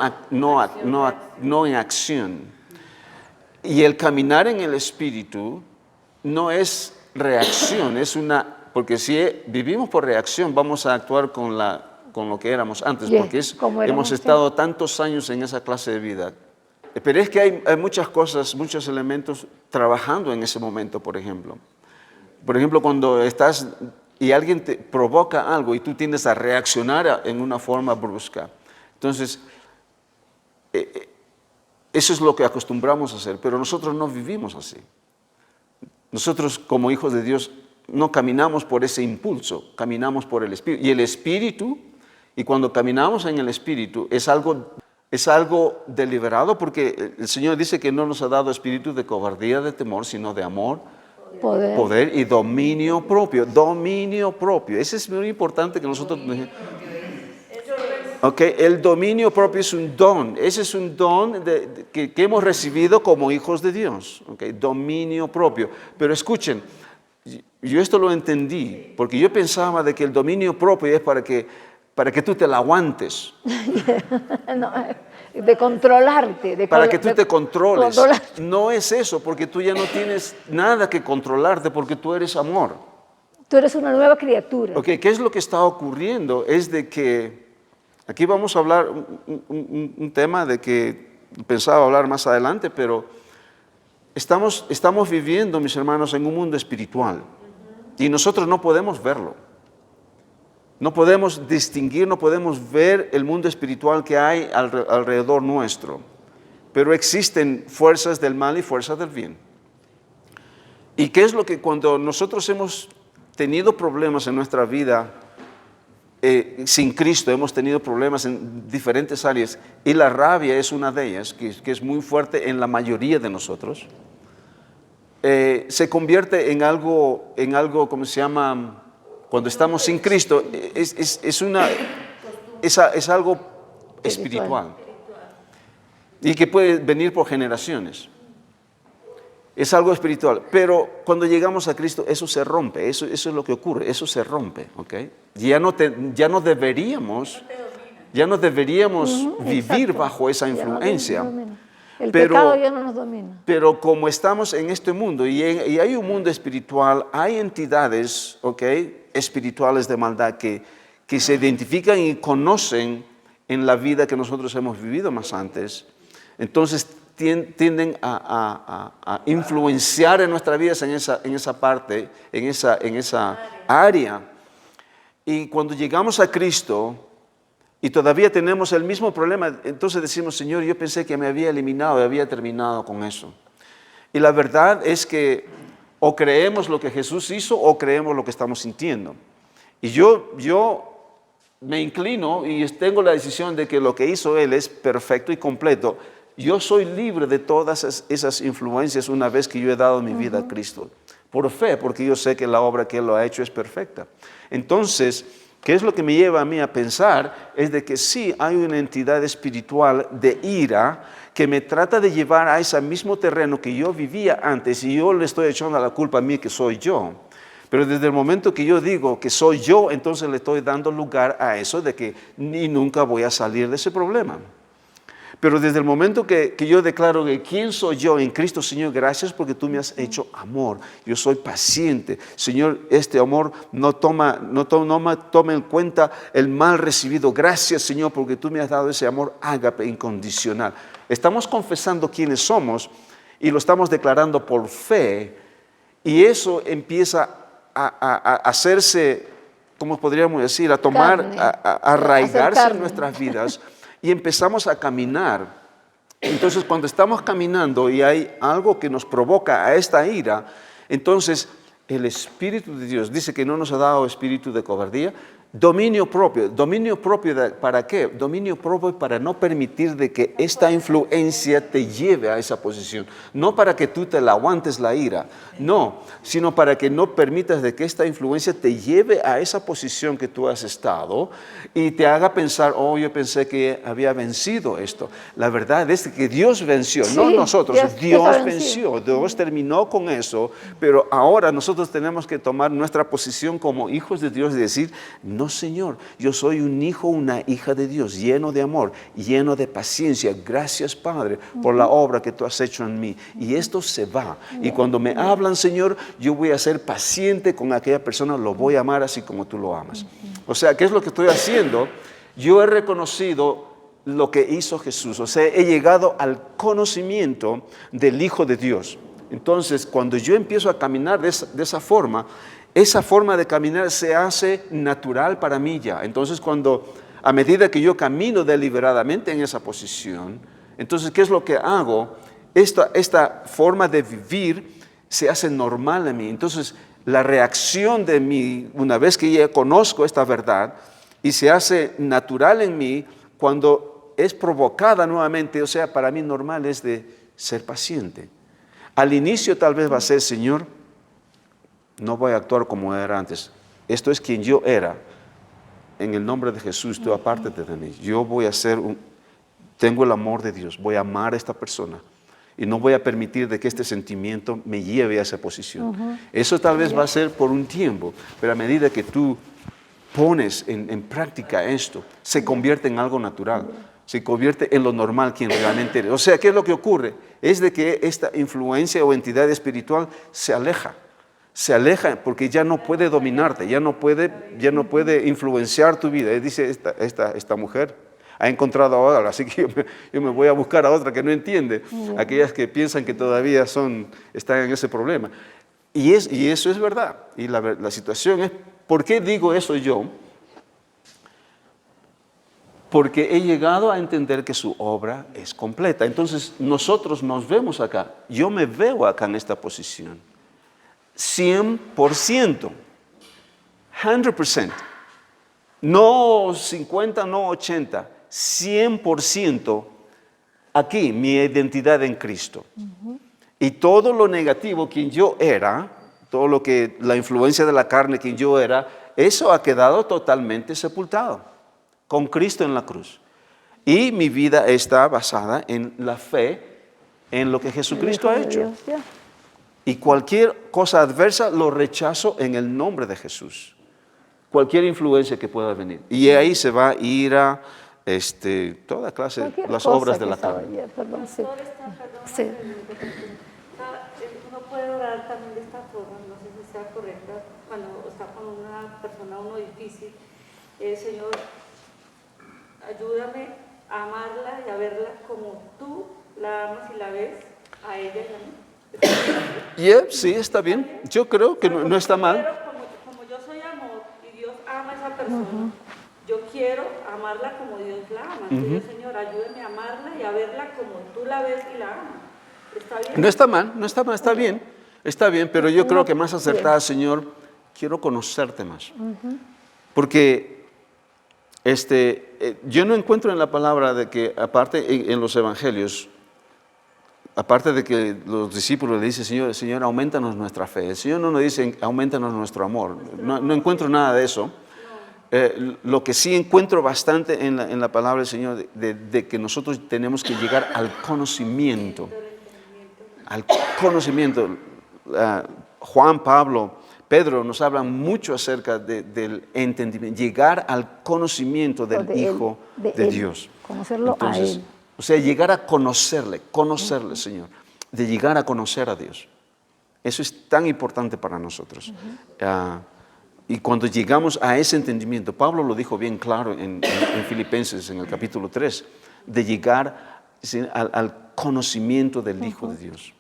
en acción. Y el caminar en el Espíritu no es reacción, porque si vivimos por reacción, vamos a actuar con lo que éramos antes, porque hemos estado tantos años en esa clase de vida. Pero es que hay muchas cosas, muchos elementos trabajando en ese momento, por ejemplo. Por ejemplo, cuando estás y alguien te provoca algo y tú tiendes a reaccionar en una forma brusca. Entonces, eso es lo que acostumbramos a hacer, pero nosotros no vivimos así. Nosotros, como hijos de Dios, no caminamos por ese impulso, caminamos por el Espíritu. Y el Espíritu, y cuando caminamos en el Espíritu, es algo deliberado, porque el Señor dice que no nos ha dado espíritu de cobardía, de temor, sino de amor, poder y dominio propio. Dominio propio. Eso es muy importante que nosotros... el dominio propio es un don. Ese es un don que hemos recibido como hijos de Dios. Dominio propio. Pero escuchen, yo esto lo entendí, porque yo pensaba de que el dominio propio es para que tú te la aguantes. no, de controlarte. Para que tú te controles. No es eso, porque tú ya no tienes nada que controlarte, porque tú eres amor. Tú eres una nueva criatura. ¿Qué es lo que está ocurriendo? Es de que, aquí vamos a hablar un tema de que pensaba hablar más adelante, pero estamos viviendo, mis hermanos, en un mundo espiritual. Y nosotros no podemos verlo. No podemos distinguir, no podemos ver el mundo espiritual que hay alrededor nuestro. Pero existen fuerzas del mal y fuerzas del bien. ¿Y qué es lo que cuando nosotros hemos tenido problemas en nuestra vida sin Cristo, hemos tenido problemas en diferentes áreas, y la rabia es una de ellas, que es muy fuerte en la mayoría de nosotros, se convierte en algo, ¿cómo se llama? Cuando estamos sin Cristo, es algo espiritual. Y que puede venir por generaciones. Es algo espiritual. Pero cuando llegamos a Cristo, eso se rompe. Eso es lo que ocurre. Eso se rompe. ¿Okay? Ya no deberíamos vivir Exacto. bajo esa Ya no influencia. nos domina. El Pero- pecado ya no nos domina. Pero como estamos en este mundo y hay un mundo espiritual, hay entidades, espirituales de maldad que se identifican y conocen en la vida que nosotros hemos vivido más antes. Entonces tienden a influenciar en nuestras vidas en esa parte, en esa área. Y cuando llegamos a Cristo y todavía tenemos el mismo problema, entonces decimos, Señor, yo pensé que me había eliminado y había terminado con eso. Y la verdad es que o creemos lo que Jesús hizo o creemos lo que estamos sintiendo. Y yo me inclino y tengo la decisión de que lo que hizo Él es perfecto y completo. Yo soy libre de todas esas influencias una vez que yo he dado mi vida a Cristo. Por fe, porque yo sé que la obra que Él lo ha hecho es perfecta. Entonces, ¿qué es lo que me lleva a mí a pensar? Es de que sí hay una entidad espiritual de ira que me trata de llevar a ese mismo terreno que yo vivía antes y yo le estoy echando la culpa a mí que soy yo. Pero desde el momento que yo digo que soy yo, entonces le estoy dando lugar a eso de que ni nunca voy a salir de ese problema. Pero desde el momento que yo declaro que quién soy yo en Cristo, Señor, gracias porque tú me has hecho amor. Yo soy paciente. Señor, este amor no toma en cuenta el mal recibido. Gracias, Señor, porque tú me has dado ese amor ágape incondicional. Estamos confesando quiénes somos y lo estamos declarando por fe. Y eso empieza a hacerse, ¿cómo podríamos decir? A tomar, Carne. a arraigarse Hacer en nuestras vidas. Y empezamos a caminar. Entonces, cuando estamos caminando y hay algo que nos provoca a esta ira, entonces el Espíritu de Dios dice que no nos ha dado espíritu de cobardía, dominio propio. ¿Dominio propio para qué? Dominio propio para no permitir de que esta influencia te lleve a esa posición. No para que tú te la aguantes la ira, no, sino para que no permitas de que esta influencia te lleve a esa posición que tú has estado y te haga pensar, oh, yo pensé que había vencido esto. La verdad es que Dios venció, no Sí, nosotros, Dios Dios ha venció, Dios terminó con eso, pero ahora nosotros tenemos que tomar nuestra posición como hijos de Dios y decir, no, Señor, yo soy un hijo, una hija de Dios, lleno de amor, lleno de paciencia. Gracias, Padre, por la obra que tú has hecho en mí. Y esto se va. Y cuando me hablan, Señor, yo voy a ser paciente con aquella persona, lo voy a amar así como tú lo amas. O sea, ¿qué es lo que estoy haciendo? Yo he reconocido lo que hizo Jesús. O sea, he llegado al conocimiento del Hijo de Dios. Entonces, cuando yo empiezo a caminar de esa forma de caminar se hace natural para mí ya. Entonces, a medida que yo camino deliberadamente en esa posición, entonces, ¿qué es lo que hago? Esta forma de vivir se hace normal en mí. Entonces, la reacción de mí, una vez que ya conozco esta verdad, y se hace natural en mí, cuando es provocada nuevamente, o sea, para mí normal es de ser paciente. Al inicio tal vez va a ser, Señor, no voy a actuar como era antes. Esto es quien yo era. En el nombre de Jesús, tú apártate de mí. Yo voy a tengo el amor de Dios. Voy a amar a esta persona. Y no voy a permitir de que este sentimiento me lleve a esa posición. Eso tal vez va a ser por un tiempo. Pero a medida que tú pones en práctica esto, se convierte en algo natural. Se convierte en lo normal quien realmente eres. O sea, ¿qué es lo que ocurre? Es de que esta influencia o entidad espiritual se aleja porque ya no puede dominarte, ya no puede influenciar tu vida. Dice esta mujer, ha encontrado a otra, así que yo me voy a buscar a otra que no entiende, aquellas que piensan que todavía están en ese problema. Y eso es verdad. Y la situación es, ¿por qué digo eso yo? Porque he llegado a entender que su obra es completa. Entonces nosotros nos vemos acá, yo me veo acá en esta posición. 100%, 100%, no 50, no 80, 100% aquí, mi identidad en Cristo. Y todo lo negativo quien yo era, todo lo que, la influencia de la carne quien yo era, eso ha quedado totalmente sepultado con Cristo en la cruz. Y mi vida está basada en la fe en lo que Jesucristo ha hecho. Dios, ya. Y cualquier cosa adversa lo rechazo en el nombre de Jesús. Cualquier influencia que pueda venir. Y ahí se va ira, toda clase, Cualquier las cosa obras de que la estaba carne. allí, perdón, sí. Pastor, perdón, Sí. Uno puede orar también de esta forma, no sé si sea correcta, cuando está con una persona, uno difícil. Señor, ayúdame a amarla y a verla como tú la amas y la ves, a ella y a mí. Sí, está bien. Yo creo que no está mal. Pero como yo soy amor y Dios ama a esa persona, yo quiero amarla como Dios la ama. Entonces, Señor, ayúdame a amarla y a verla como tú la ves y la amas. ¿Está bien? No está mal, no está mal, está bien. Está bien, pero yo creo que más acertada, Señor, quiero conocerte más. Porque yo no encuentro en la palabra de que, aparte en los evangelios, aparte de que los discípulos le dicen, Señor, aumentanos nuestra fe. El Señor no nos dice, aumentanos nuestro amor. No encuentro nada de eso. Lo que sí encuentro bastante en la palabra del Señor, de que nosotros tenemos que llegar al conocimiento. Al conocimiento. Juan, Pablo, Pedro nos hablan mucho acerca del entendimiento, llegar al conocimiento del Hijo de Dios. Conocerlo Entonces, a Él. o sea, llegar a conocerle, Señor, de llegar a conocer a Dios. Eso es tan importante para nosotros. Y cuando llegamos a ese entendimiento, Pablo lo dijo bien claro en Filipenses, en el capítulo 3, de llegar al conocimiento del Hijo de Dios.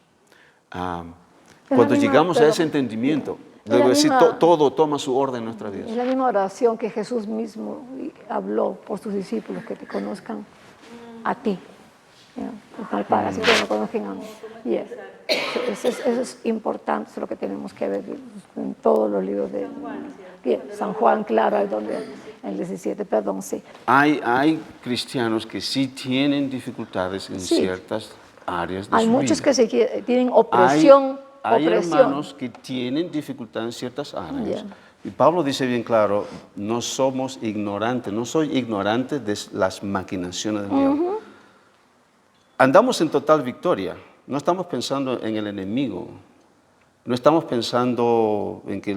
Cuando llegamos a ese entendimiento, luego decir, todo toma su orden en nuestra vida. Es la misma oración que Jesús mismo habló por sus discípulos, que te conozcan a ti. Para así que no conozcan a mí. Eso es importante, es lo que tenemos que ver en todos los libros de San Juan, claro, ahí donde el 17, perdón, sí. Hay cristianos que sí tienen dificultades en ciertas áreas de Hay su muchos vida. que tienen opresión. Hay hermanos que tienen dificultades en ciertas áreas. Y Pablo dice bien claro, no somos ignorantes, no soy ignorante de las maquinaciones del diablo. Andamos en total victoria, no estamos pensando en el enemigo, no estamos pensando en que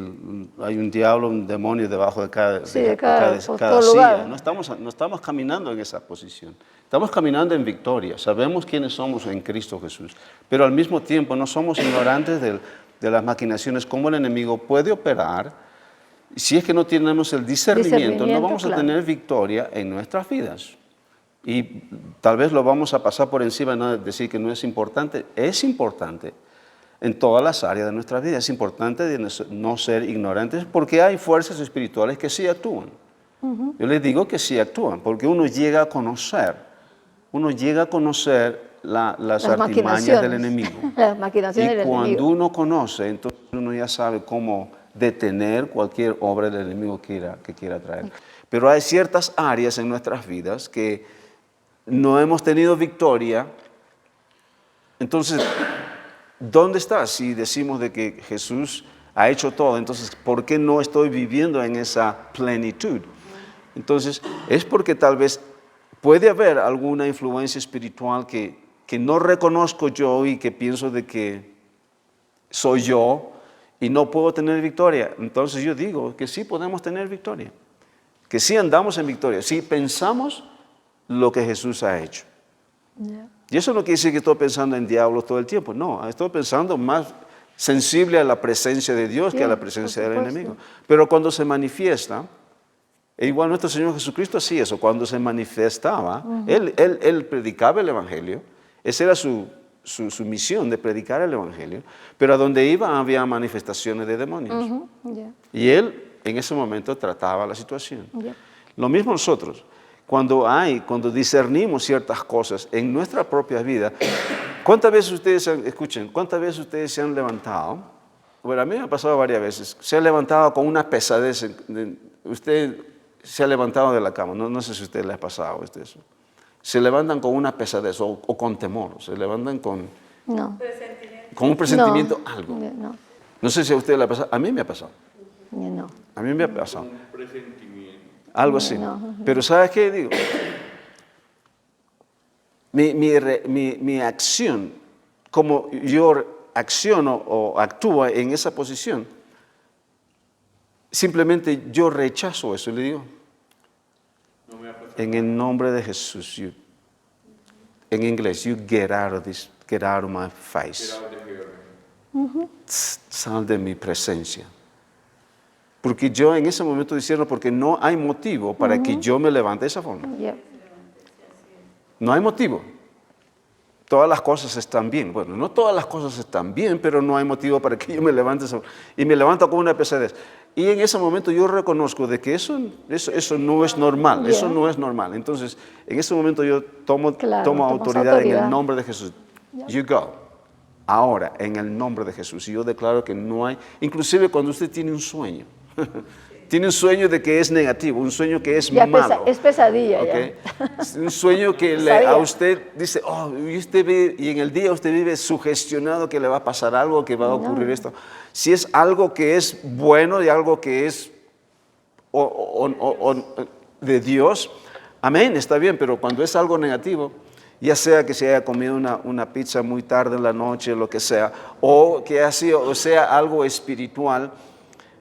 hay un diablo, un demonio debajo de cada silla, no estamos caminando en esa posición, estamos caminando en victoria, sabemos quiénes somos en Cristo Jesús, pero al mismo tiempo no somos ignorantes de las maquinaciones, cómo el enemigo puede operar. Si es que no tenemos el discernimiento, no vamos a tener victoria en nuestras vidas. Y tal vez lo vamos a pasar por encima, no decir que no es importante en todas las áreas de nuestra vida. Es importante de no ser ignorantes porque hay fuerzas espirituales que sí actúan. Yo les digo que sí actúan porque uno llega a conocer las artimañas del enemigo. Las maquinaciones del cuando enemigo. uno conoce, entonces uno ya sabe cómo detener cualquier obra del enemigo que quiera traer. Pero hay ciertas áreas en nuestras vidas que no hemos tenido victoria. Entonces, ¿dónde está? Si decimos de que Jesús ha hecho todo, entonces, ¿por qué no estoy viviendo en esa plenitud? Entonces, es porque tal vez puede haber alguna influencia espiritual que no reconozco yo y que pienso de que soy yo y no puedo tener victoria. Entonces yo digo que sí podemos tener victoria, que sí andamos en victoria, si pensamos lo que Jesús ha hecho. Y eso no quiere decir que estoy pensando en diablos todo el tiempo, no, estoy pensando más sensible a la presencia de Dios que a la presencia del enemigo. Pero cuando se manifiesta, igual nuestro Señor Jesucristo hacía eso, cuando se manifestaba, él predicaba el Evangelio, esa era su misión de predicar el Evangelio, pero a donde iba había manifestaciones de demonios. Y él en ese momento trataba la situación. Lo mismo nosotros. Cuando discernimos ciertas cosas en nuestra propia vida, ¿cuántas veces ustedes se han levantado? Bueno, a mí me ha pasado varias veces. Se ha levantado con una pesadez. Usted se ha levantado de la cama. No sé si a usted le ha pasado eso. Se levantan con una pesadez o con temor. Se levantan con un presentimiento, algo. No sé si a usted le ha pasado. A mí me ha pasado. A mí me ha pasado. Algo así. Pero ¿sabes qué digo? mi acción, como yo acciono o actúo en esa posición, simplemente yo rechazo eso y le digo, en el nombre de Jesús, en inglés, you get out of my face. Sal de mi presencia. Porque yo en ese momento diciendo, porque no hay motivo para que yo me levante de esa forma. Yeah. No hay motivo. Todas las cosas están bien. Bueno, no todas las cosas están bien, pero no hay motivo para que yo me levante y me levanto con una pesadez. Y en ese momento yo reconozco de que eso no es normal, Yeah. eso no es normal. Entonces, en ese momento yo tomo Claro, tomas autoridad en el autoridad. nombre de Jesús. Yeah. You go. Ahora, en el nombre de Jesús. Y yo declaro que no hay, inclusive cuando usted tiene un sueño, tiene un sueño de que es negativo, un sueño que es Ya malo. es pesadilla. ¿Okay? Ya. Es un sueño que Sabía. a usted dice, oh, y en el día usted vive sugestionado que le va a pasar algo, que va a ocurrir esto. Si es algo que es bueno y algo que es de Dios, amén, está bien, pero cuando es algo negativo, ya sea que se haya comido una pizza muy tarde en la noche, lo que sea, o que sea algo espiritual,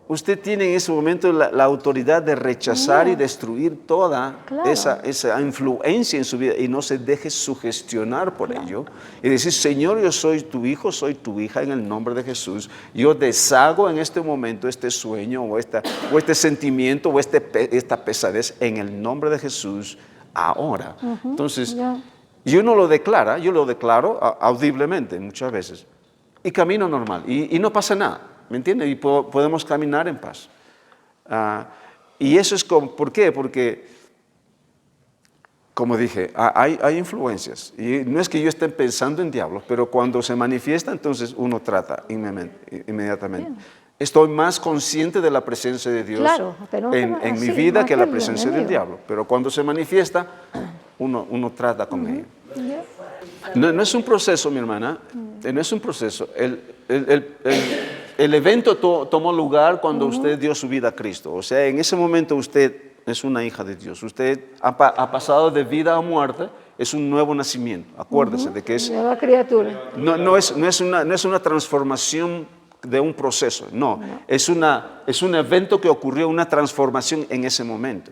usted tiene en ese momento la autoridad de rechazar y destruir toda Claro. esa influencia en su vida y no se deje sugestionar por ello. Y decir, Señor, yo soy tu hijo, soy tu hija en el nombre de Jesús. Yo deshago en este momento este sueño o este sentimiento o esta pesadez en el nombre de Jesús ahora. Entonces, Ya. yo no lo declara, yo lo declaro audiblemente muchas veces. Y camino normal y no pasa nada. ¿Me entiende? Y podemos caminar en paz. Y eso es ¿por qué? Porque, como dije, hay influencias. Y no es que yo esté pensando en diablos, pero cuando se manifiesta, entonces uno trata inmediatamente. Estoy más consciente de la presencia de Dios Claro, tenemos que- en mi sí, vida más que que la el presencia del enemigo. diablo. Pero cuando se manifiesta, uno trata con ello. Ya. No es un proceso, mi hermana, no es un proceso. El evento tomó lugar cuando usted dio su vida a Cristo. O sea, en ese momento usted es una hija de Dios. Usted ha pasado de vida a muerte, es un nuevo nacimiento. Acuérdese de que Nueva criatura. no es una transformación de un proceso, no. Es un evento que ocurrió, una transformación en ese momento.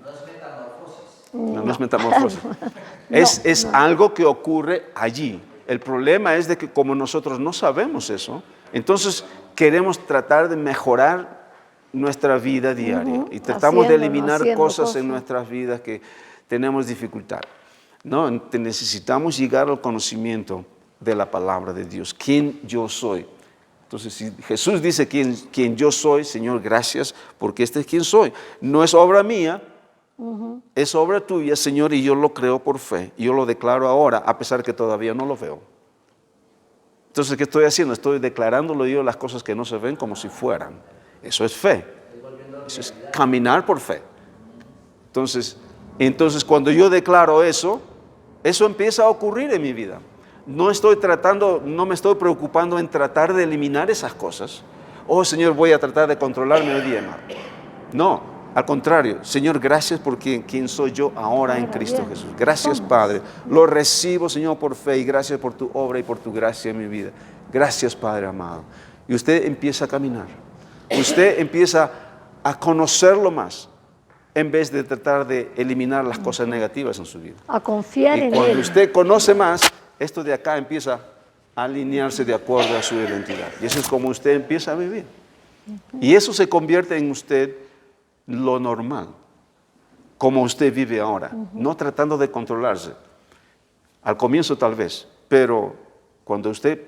No es metamorfosis. Es algo que ocurre allí. El problema es de que como nosotros no sabemos eso, entonces queremos tratar de mejorar nuestra vida diaria y tratamos de eliminar haciendo cosas en nuestras vidas que tenemos dificultad. No, necesitamos llegar al conocimiento de la palabra de Dios, quién yo soy. Entonces, si Jesús dice quién yo soy, Señor, gracias, porque este es quien soy. No es obra mía, es obra tuya, Señor, y yo lo creo por fe. Y yo lo declaro ahora, a pesar que todavía no lo veo. Entonces, ¿qué estoy haciendo? Estoy declarándolo yo las cosas que no se ven como si fueran. Eso es fe. Eso es caminar por fe. Entonces cuando yo declaro eso empieza a ocurrir en mi vida. No me estoy preocupando en tratar de eliminar esas cosas. Oh, Señor, voy a tratar de controlarme hoy día, hermano. No, al contrario. Señor, gracias por quién soy yo ahora en Cristo Jesús. Gracias, Padre. Lo recibo, Señor, por fe y gracias por tu obra y por tu gracia en mi vida. Gracias, Padre amado. Y usted empieza a caminar. Usted empieza a conocerlo más en vez de tratar de eliminar las cosas negativas en su vida. A confiar Y en cuando Él. usted conoce más, esto de acá empieza a alinearse de acuerdo a su identidad. Y eso es como usted empieza a vivir. Y eso se convierte en usted lo normal, como usted vive ahora, no tratando de controlarse. Al comienzo tal vez, pero cuando usted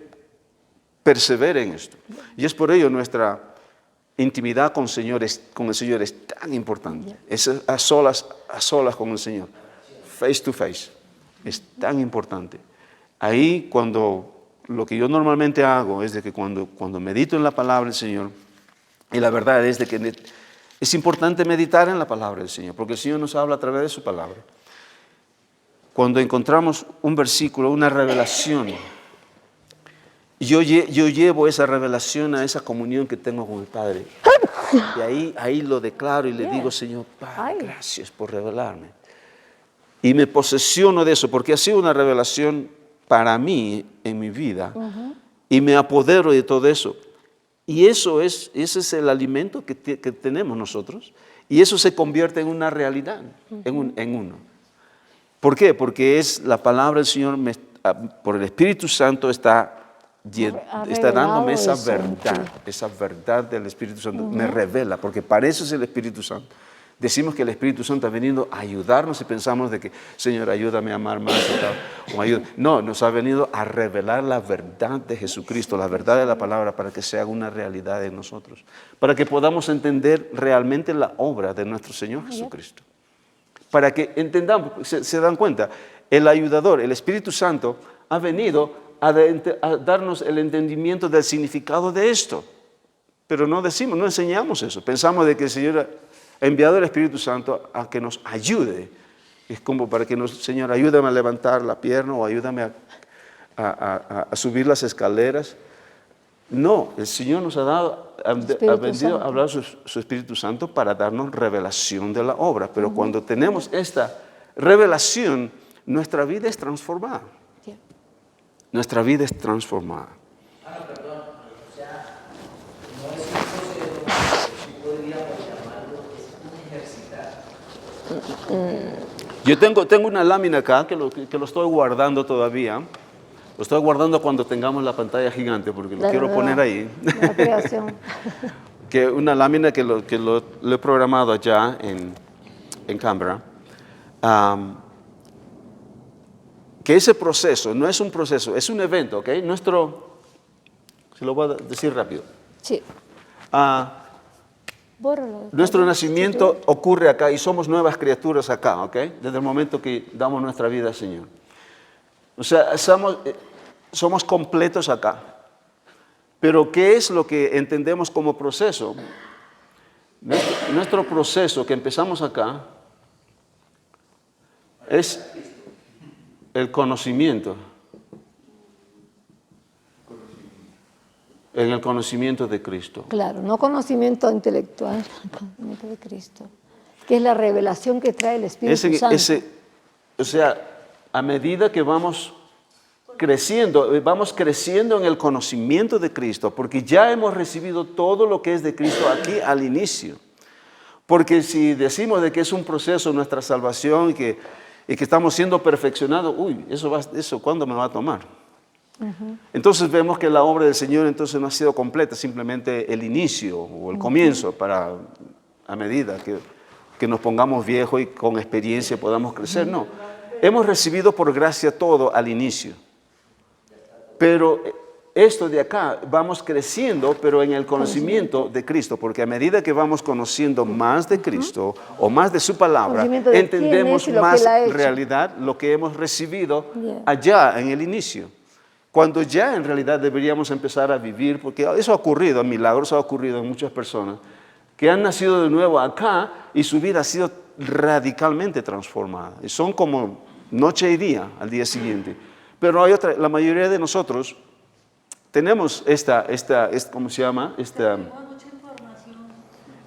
persevera en esto. Y es por ello nuestra intimidad con el Señor es tan importante. Es a solas con el Señor. Face to face. Es tan importante. Ahí lo que yo normalmente hago es de que cuando medito en la palabra del Señor, y la verdad es de que es importante meditar en la palabra del Señor, porque el Señor nos habla a través de su palabra. Cuando encontramos un versículo, una revelación, yo llevo esa revelación a esa comunión que tengo con el Padre. Y ahí lo declaro y le digo, Señor, Padre, gracias por revelarme. y me posesiono de eso, porque ha sido una revelación para mí en mi vida, y me apodero de todo eso. Y ese es el alimento que tenemos nosotros, y eso se convierte en una realidad, en uno. ¿Por qué? Porque es la palabra del Señor, por el Espíritu Santo está dándome esa verdad del Espíritu Santo, me revela, porque para eso es el Espíritu Santo. Decimos que el Espíritu Santo ha venido a ayudarnos y pensamos de que, Señor, ayúdame a amar más y tal. No, nos ha venido a revelar la verdad de Jesucristo, la verdad de la palabra, para que sea una realidad en nosotros, para que podamos entender realmente la obra de nuestro Señor Jesucristo. Para que entendamos, se dan cuenta, el ayudador, el Espíritu Santo, ha venido a darnos el entendimiento del significado de esto. Pero no enseñamos eso. Pensamos de que el Señor ha enviado el Espíritu Santo a que nos ayude. Es como para que Señor, ayúdame a levantar la pierna o ayúdame a subir las escaleras. No, el Señor nos ha venido a hablar su Espíritu Santo para darnos revelación de la obra. Pero cuando tenemos esta revelación, nuestra vida es transformada. Nuestra vida es transformada. Perdón, o sea, no es un proceso, si podríamos llamarlo, es un ejercitar. Yo tengo una lámina acá que lo estoy guardando todavía. Lo estoy guardando cuando tengamos la pantalla gigante, porque lo quiero poner ahí. La creación. Que una lámina que lo he programado allá en Canberra. Que ese proceso no es un proceso, es un evento, ¿ok? Se lo voy a decir rápido. Sí. Nuestro nacimiento ocurre acá y somos nuevas criaturas acá, ¿ok? Desde el momento que damos nuestra vida al Señor. O sea, somos completos acá. Pero ¿qué es lo que entendemos como proceso? Nuestro proceso que empezamos acá es el conocimiento. En el conocimiento de Cristo. Claro, no conocimiento intelectual, conocimiento de Cristo, que es la revelación que trae el Espíritu Santo. O sea, a medida que vamos creciendo en el conocimiento de Cristo, porque ya hemos recibido todo lo que es de Cristo aquí al inicio. Porque si decimos de que es un proceso nuestra salvación y que estamos siendo perfeccionados, eso ¿cuándo me va a tomar? Entonces vemos que la obra del Señor entonces no ha sido completa, simplemente el inicio o el comienzo para a medida que nos pongamos viejos y con experiencia podamos crecer. No, hemos recibido por gracia todo al inicio. Pero esto de acá vamos creciendo, pero en el conocimiento de Cristo, porque a medida que vamos conociendo más de Cristo o más de su palabra, entendemos más realidad lo que hemos recibido allá en el inicio. Cuando ya en realidad deberíamos empezar a vivir, porque eso ha ocurrido, milagros ha ocurrido en muchas personas que han nacido de nuevo acá y su vida ha sido radicalmente transformada. Y son como noche y día al día siguiente. Pero hay la mayoría de nosotros tenemos ¿cómo se llama?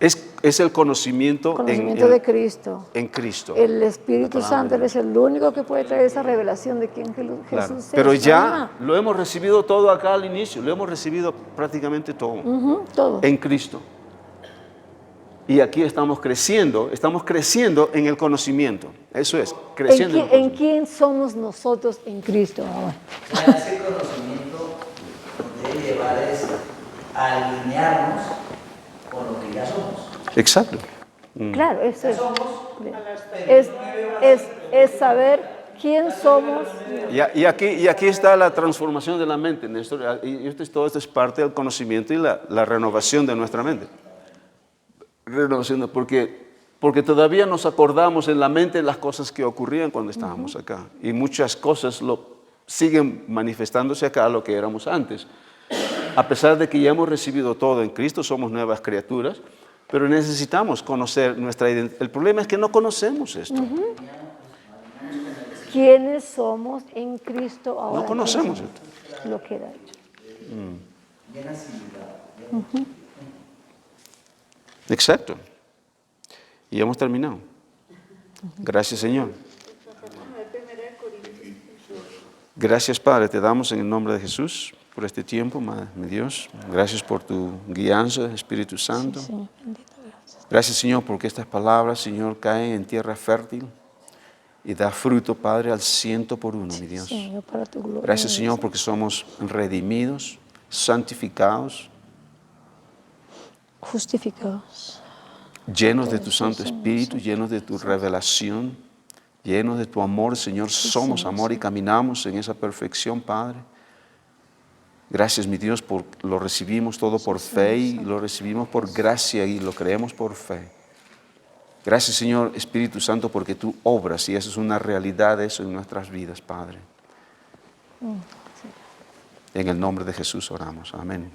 Es el conocimiento de Cristo. En Cristo. El Espíritu Santo es el único que puede traer esa revelación de quién Jesús es. Pero ya lo hemos recibido todo acá al inicio, lo hemos recibido prácticamente todo. Todo. En Cristo. Y aquí estamos creciendo en el conocimiento. Eso es, creciendo ¿En quién somos nosotros en Cristo ahora? Ese conocimiento nos debe llevar a alinearnos con lo que ya somos. Exacto. Claro, eso es saber quién somos. Y aquí está la transformación de la mente, Néstor. Todo esto es parte del conocimiento y la renovación de nuestra mente. Renovación, porque todavía nos acordamos en la mente las cosas que ocurrían cuando estábamos acá. Y muchas cosas siguen manifestándose acá lo que éramos antes. A pesar de que ya hemos recibido todo en Cristo, somos nuevas criaturas, pero necesitamos conocer nuestra identidad. El problema es que no conocemos esto. ¿Quiénes somos en Cristo ahora? No conocemos esto. Lo que era hecho. Exacto. Y hemos terminado. Gracias, Señor. Gracias, Padre, te damos en el nombre de Jesús por este tiempo, Madre, mi Dios. Gracias por tu guianza, Espíritu Santo. Sí, Señor, bendito Dios. Gracias, Señor, porque estas palabras, Señor, caen en tierra fértil y da fruto, Padre, al 100 por 1, mi Dios. Señor, para tu gloria. Gracias, Señor, porque somos redimidos, santificados, Justificados. llenos de tu Santo Espíritu, llenos de tu revelación, llenos de tu amor, Señor. Somos amor y caminamos en esa perfección, Padre. Gracias, mi Dios, por lo recibimos todo por fe y lo recibimos por gracia y lo creemos por fe. Gracias, Señor Espíritu Santo, porque tú obras y eso es una realidad, eso en nuestras vidas, Padre. En el nombre de Jesús oramos. Amén.